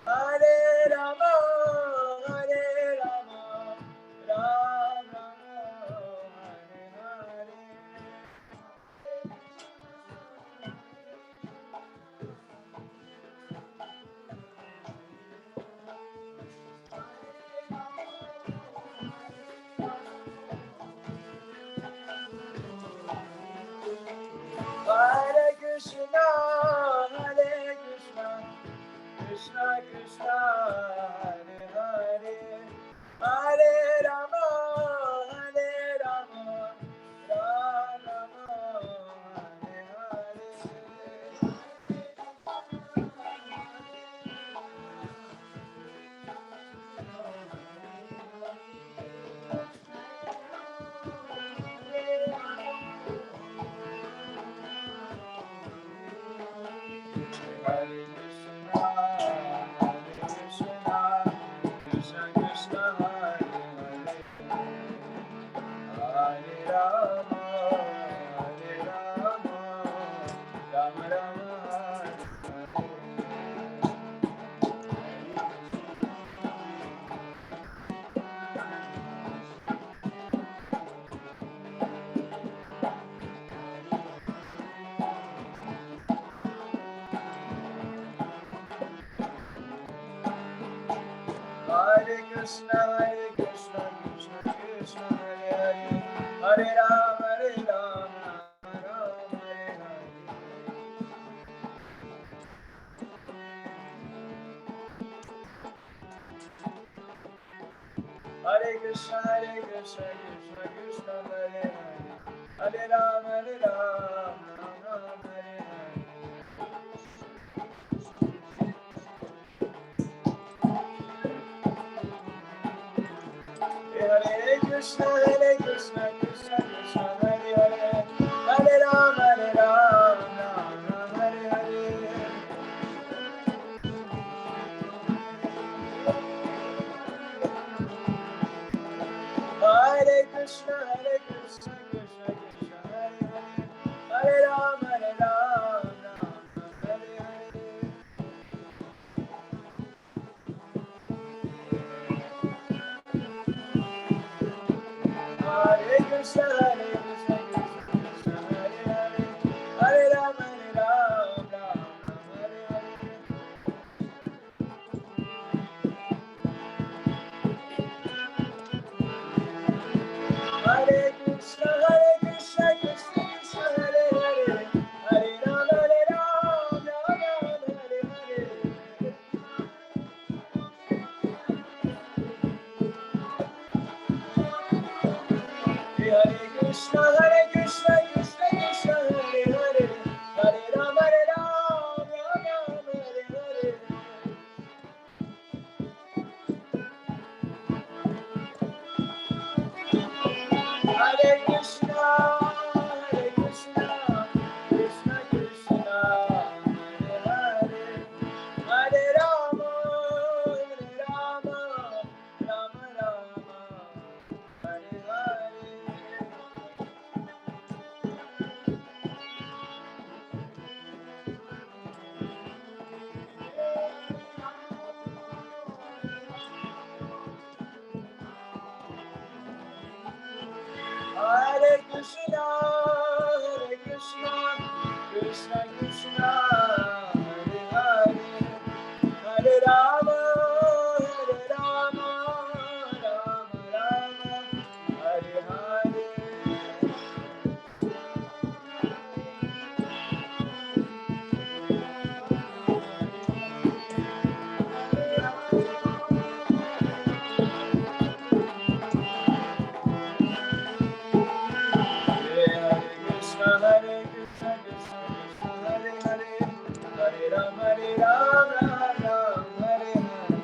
S5: Hare Rama, Hare Rama, Rama Rama, Hare Hare. Hare Krishna, Hare Krishna, Krishna Krishna, Hare Hare, Hare Rama, Hare Rama, Rama Rama, Hare Hare. Hare Krishna, Hare Krishna, Krishna Krishna, Hare Hare, Hare Rama, Hare Rama, Rama Rama, Hare Hare Krishna, Hare Krishna, Krishna Krishna, Hare Hare, Hare Rama, Hare Rama, Rama Hare Hare. Hare Krishna, Hare Krishna, Krishna Krishna, Hare Hare, Hare Rama, Hare Rama, Rama Hare Hare. Hare Krishna, Hare Krishna, Krishna Krishna, Hare Hare, Hare Rama, Hare Rama, Rama Hare Hare. Hare Krishna, Hare Krishna, Krishna Krishna, Hare Hare, Hare Rama, Hare Rama, Rama Hare Hare. Hare Krishna, Hare Krishna, Krishna Krishna, Hare Hare, Hare Rama, Hare Rama, Rama Hare Hare. Hare Krishna, Krishna Krishna, Hare Hare, Hare Rama, Rama Hare Hare. Hare Krishna, Hare Krishna, Krishna Krishna, Hare Hare, Hare Rama, Hare Rama, Rama Rama, Hare Hare. Hare Krishna, Krishna Krishna, Hare Hare, Hare Rama, Rama, Hare Hare.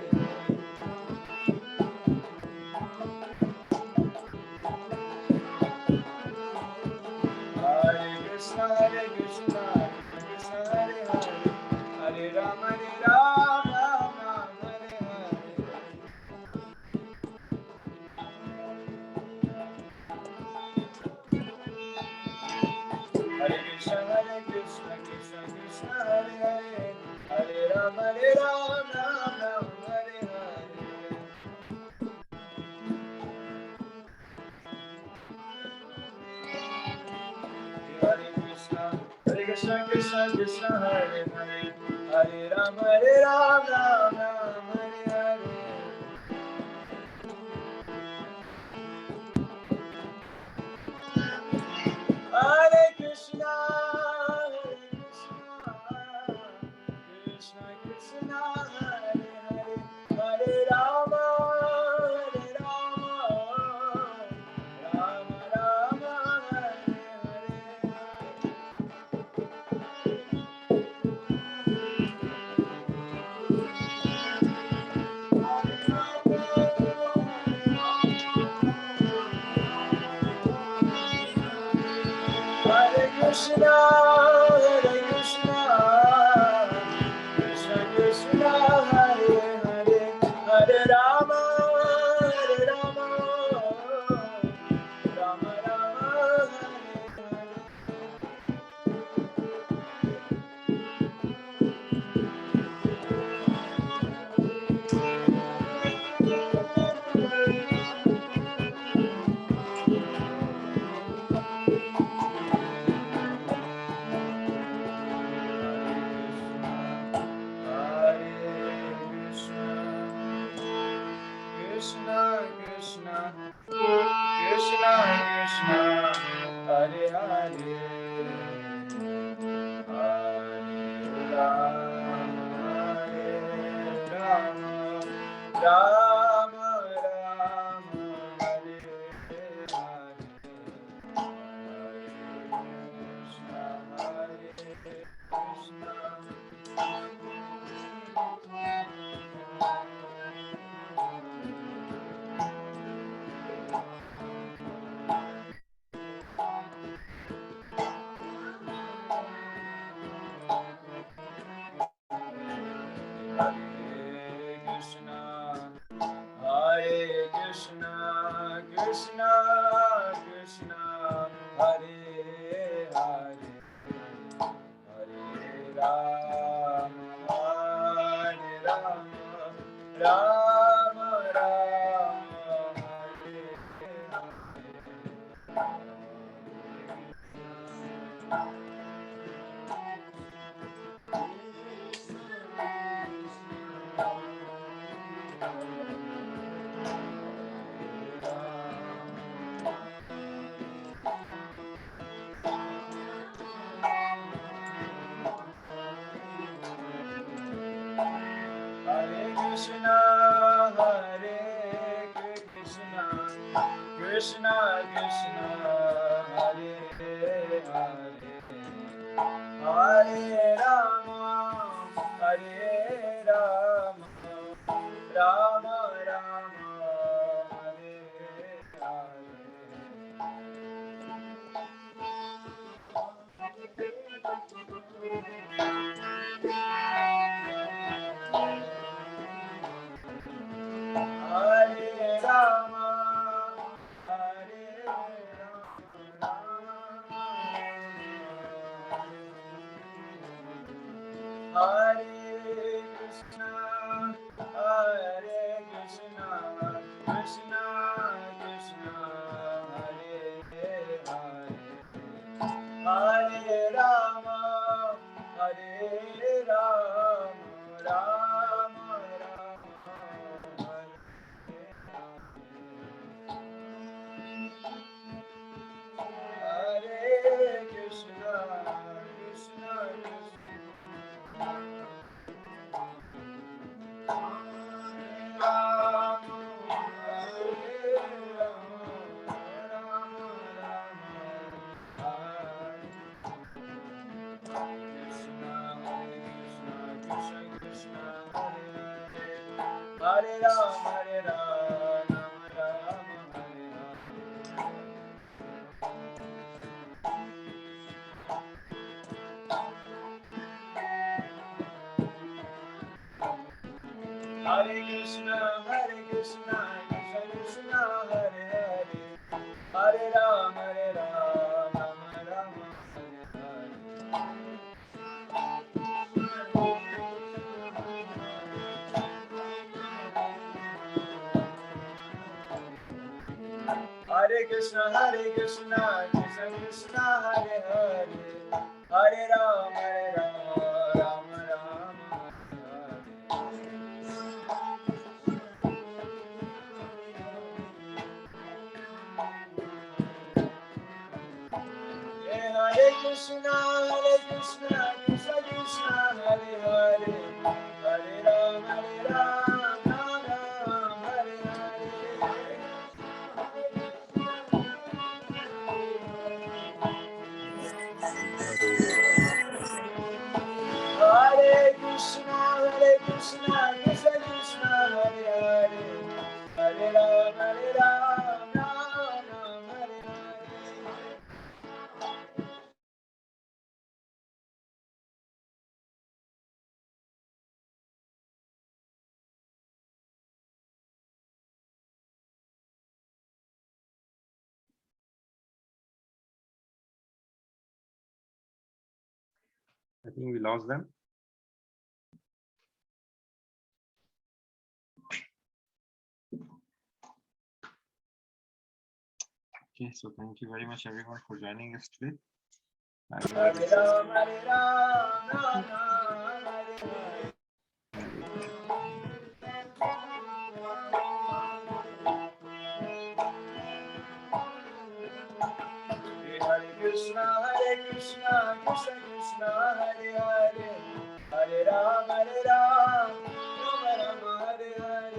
S5: Hare Krishna, Krishna Krishna, Hare Hare, Hare Rama, Rama, Hare Hare. Hare Krishna, Krishna Krishna, Hare Hare, Hare Rama, Rama, Hare Hare. Hare Krishna, Krishna Krishna, Hare Hare, Hare Rama, Rama, Hare Hare. Hare Krishna, Krishna Krishna, Hare Hare, Hare Rama, Rama Rama, Hare Hare. Hare Krishna, Krishna Krishna, Hare Hare, Hare Rama, Rama Rama, Hare Hare. Krishna Krishna, Krishna Krishna, Hare Hare, Hare Rama, Rama Rama, Hare Hare, Hare Krishna, Hare Krishna, Krishna Krishna, Hare Hare, Hare Rama, Rama Rama, Hare Hare Krishna, Hare Krishna, Krishna Krishna, Hare Hare, Hare Rama, Hare Rama, Rama Rama, Hare Hare. Hare Rama, Hare Rama, Hare Krishna, Hare Krishna, Krishna Krishna, Hare Hare, Ram, Ram Ram, Hare Krishna, Krishna Krishna, Ram, Hare Ram, Ram Ram, Hare Krishna, Hare Krishna, Krishna Krishna, Hare Hare, Hare Ram, Ram Ram, Hare Hare Krishna, Krishna Krishna, Hare Hare, Hare Ram, Ram Ram, Hare Hare. Hare Krishna, Krishna Krishna, Hare Hare, Hare Ram, Ram Ram, Hare Hare. Hare Krishna, Krishna Krishna, Hare Hare, Hare Ram, Ram Ram, Hare Hare. Hare Krishna, Krishna Krishna, Hare Hare, Hare Ram, Ram Ram, Hare Hare.
S1: I think we lost them. Okay, so thank you very much everyone for joining us today.
S5: Hare Ram, Ram Ram, Hare Hare. Hare Krishna, Krishna Krishna, Hare Hare, Hare Ram, Ram Ram, Hare Hare.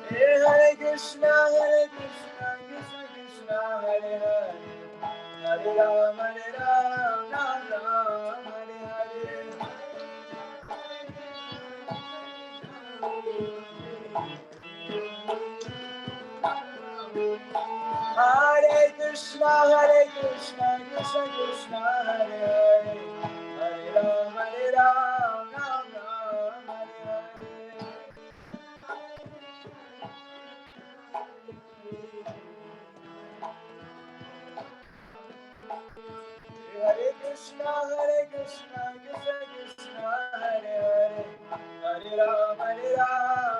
S5: Hare Krishna, Krishna Krishna, Hare Hare, Hare Ram, Ram Ram, Hare Hare. Hare Krishna, Krishna Krishna, Hare Hare, Hare Ram, Ram Ram, Hare Hare. Hare Krishna, Krishna Krishna, Hare Hare, Hare Ram, Ram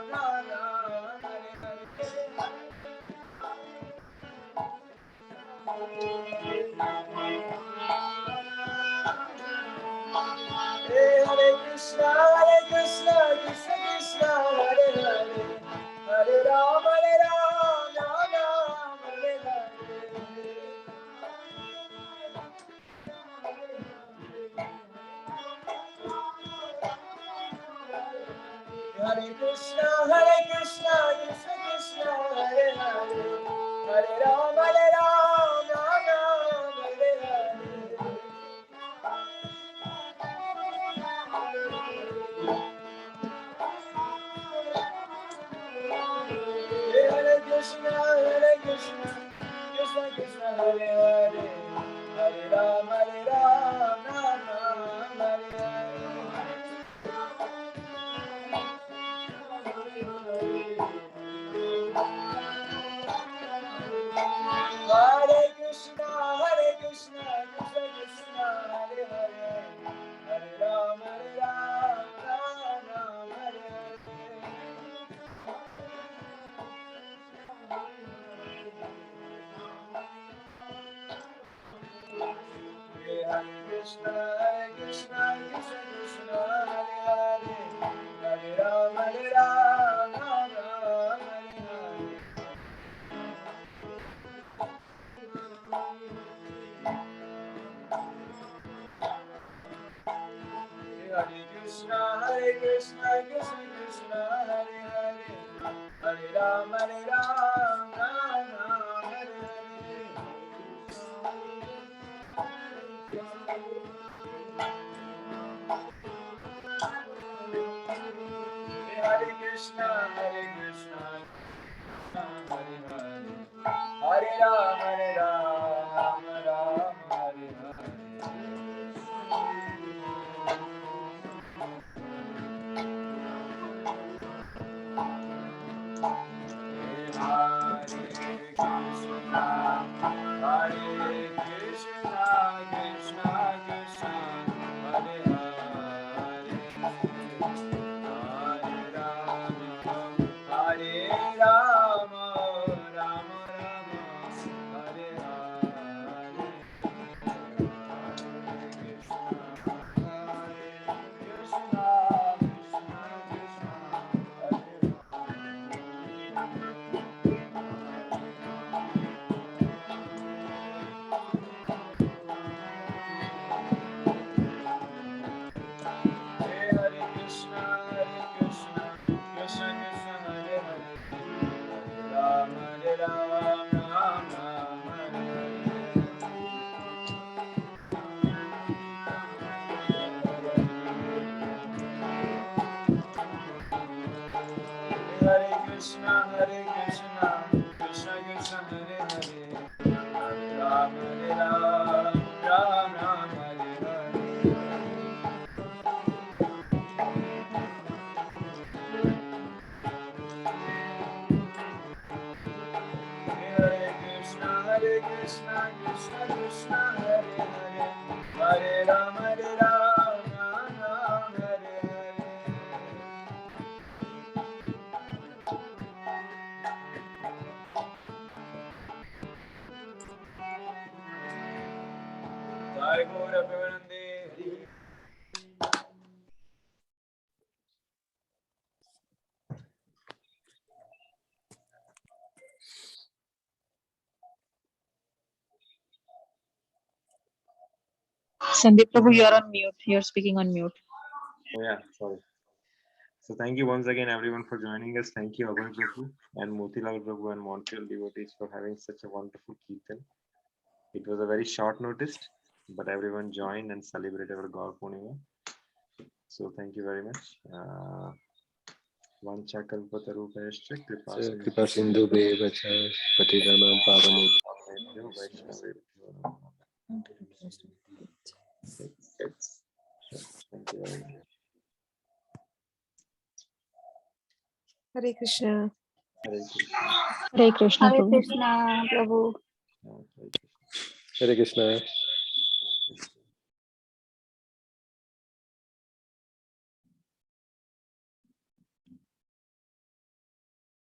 S5: Ram, Hare Hare. Hare Krishna, Krishna Krishna, Hare Hare, Hare Ram, Ram Ram, Hare Hare. Hare Krishna, Krishna Krishna, Hare Hare, Hare Ram, Ram Ram, Hare Hare. Hare Krishna, Krishna Krishna, Hare Hare, Hare Ram, Ram Ram, Hare Hare. Hare Krishna, Krishna Krishna, Hare Hare, Hare Ram, Ram Ram, Hare Hare. Krishna, Krishna Krishna, Hare Hare Ram, Ram Ram, Hare Krishna, Krishna Krishna, Hare Hare, Hare Ram, Ram Ram, Hare Hare. Hare Krishna, Krishna, Hare Hare, Hare Ram, Ram Ram, Hare Hare. Hare Krishna, Krishna Krishna, Hare Hare, Hare Rama, Rama Rama, Hare Hare. Krishna, Krishna Krishna, Hare Hare, Hare Ram, Ram Ram, Hare Hare. Hare Krishna, Krishna Krishna, Hare Hare, Hare Ram, Ram Ram, Hare Hare. Jai Gaura Premanande.
S3: Sandeep Prabhu, you're on mute. You're speaking on mute.
S1: Oh, yeah, sorry. So thank you once again, everyone, for joining us. Thank you, Abhay Prabhu and Motilal Prabhu and Montreal devotees for having such a wonderful Kirtan. It was a very short notice, but everyone joined and celebrated our Gaur Purnima. So thank you very much. Vancha kalpatarupayascha
S7: कृपा सिंधु बेवच पतितानां पावनेभ्यो
S1: Vaishnaveभ्यो नमः. Thank you very much.
S8: Hare Krishna.
S1: Hare Krishna.
S3: Hare Krishna.
S9: Hare
S3: Prabhu.
S9: Krishna, Prabhu.
S1: Hare Krishna.
S7: Hare Krishna